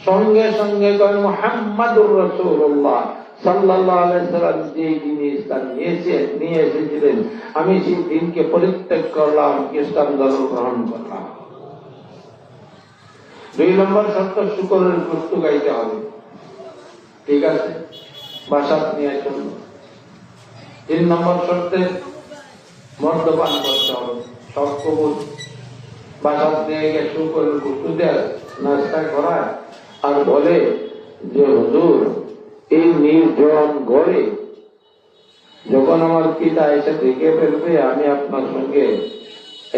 সঙ্গে সঙ্গে কয় মুহাম্মাদুর রাসূলুল্লাহ সাল্লাল্লাহু আলাইহি সাল্লাম যে দিন ইসলাম নিয়ে এসেছিলেন, আমি সেই দিনকে পরিত্যাগ করলাম, খ্রিস্টান ধর্ম গ্রহণ করলাম। 2 নম্বর শর্ত, শুকরের গোশত গাইতে হবে। ঠিক আছে, বাসাত নিয়ে চলল। 3 নম্বর শর্তে মদ্যপান করতে হবে, সব কবুল। বাসাত নিয়ে গিয়ে শুকরের গোশত দেয়, নাস্তা করায়, আর বলে যে হুজুর এই নির্জন ঘরে যখন আমার পিতা এসে দেখে ফেলবে, আমি আপনার সঙ্গে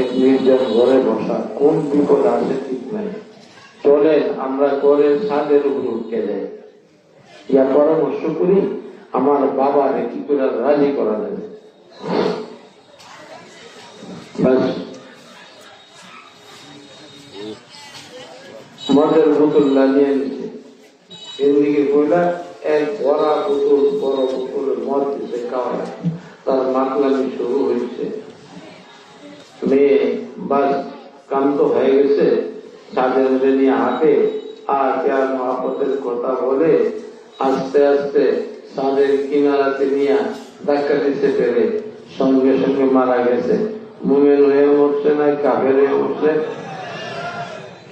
এক নির্জন ঘরে বসা, কোন বিপদ আছে ঠিক নাই, চলেন আমরা ঘরের ছাদের উপরে উঠে যাই, ইয়া পরামর্শ করি আমার বাবারে কি করে রাজি করা যাবে। মদের বোতল লাগিয়ে নিচ্ছে, এদিকে বইলা এক ভরা বোতল, বড় বোতলের মদ দিতে খাওয়ায়, তার মাতলামি শুরু হয়েছে। মেয়ে বাস কান্ত হয়ে গেছে, ছাদের মধ্যে নিয়ে হাঁটে আর প্যার মহাপতের কথা বলে, আস্তে আস্তে ছাদের কিনারাতে নিয়ে ধাক্কা দিতে পেরে সঙ্গে সঙ্গে মারা গেছে। মুমিন হয়ে মরছে না কাফের হয়ে মরছে?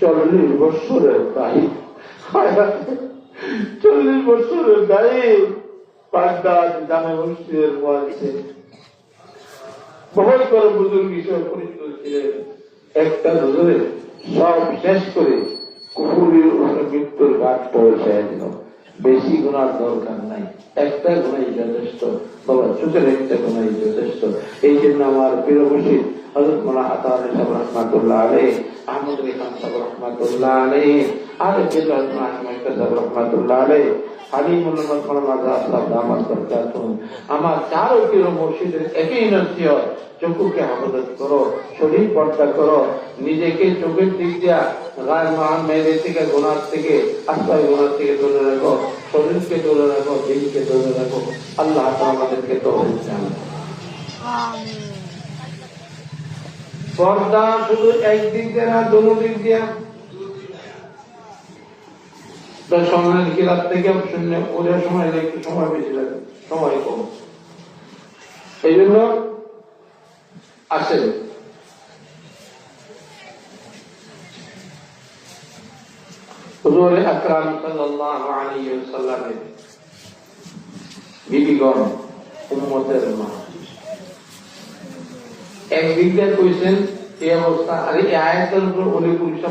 40 বছরের দায়ী, 40 বছরের দায়ী বাগদাদ জামে মসজিদের মুয়াজ্জিন, বহুত বড় বুজুর্গ হিসেবে পরিচিত ছিলেন। একটা নজরে সব শেষ করে কুফুরির উপরে মৃত্যুর ঘাট পৌঁছায় দিল। বেশি গুনার দরকার নাই, একটা গুনাই যথেষ্ট বাবা, চোখের একটা গুনাই যথেষ্ট। এই জন্য আমার প্রিয় মুর্শিদ হযরত মাওলানা আতাউর সাহেব রাহমাতুল্লাহ আলাইহি, আহমদ রিহান সাহেব রাহমাতুল্লাহ আলাইহি, আর বিল্লাহ মাহমুদ সাহেব রাহমাতুল্লাহ আলাইহি, হালিমুল আমার 4 প্রিয় মুর্শিদের একই নসিহত, চক্ষুকে হেফাজত করো, শরীর পর্দা করো, নিজেকে চোখের দিক দিয়া গায়ে মহান মেয়েদের থেকে, গুনার থেকে, আস্তায় গুনার থেকে দূরে রাখো, শরীরকে দূরে রাখো, দিনকে দূরে রাখো। আল্লাহ আমাদেরকে তৌফিক দান। পর্দা শুধু একদিক দিয়ে না, দোনো দিক দিয়া। সময়ের কিরাত থেকে শূন্য ওদের সময় একটু সময় বেশি লাগে, সময় কম, এই জন্য আসেন। হুজুর আকরাম সাল্লাল্লাহু আলাইহি ওয়াসাল্লামের বিবিগণ, উম্মতের মা, একদিক দিয়ে কইছেন এই অবস্থা। আর এই আয়াতের উপর উনি পুলিশ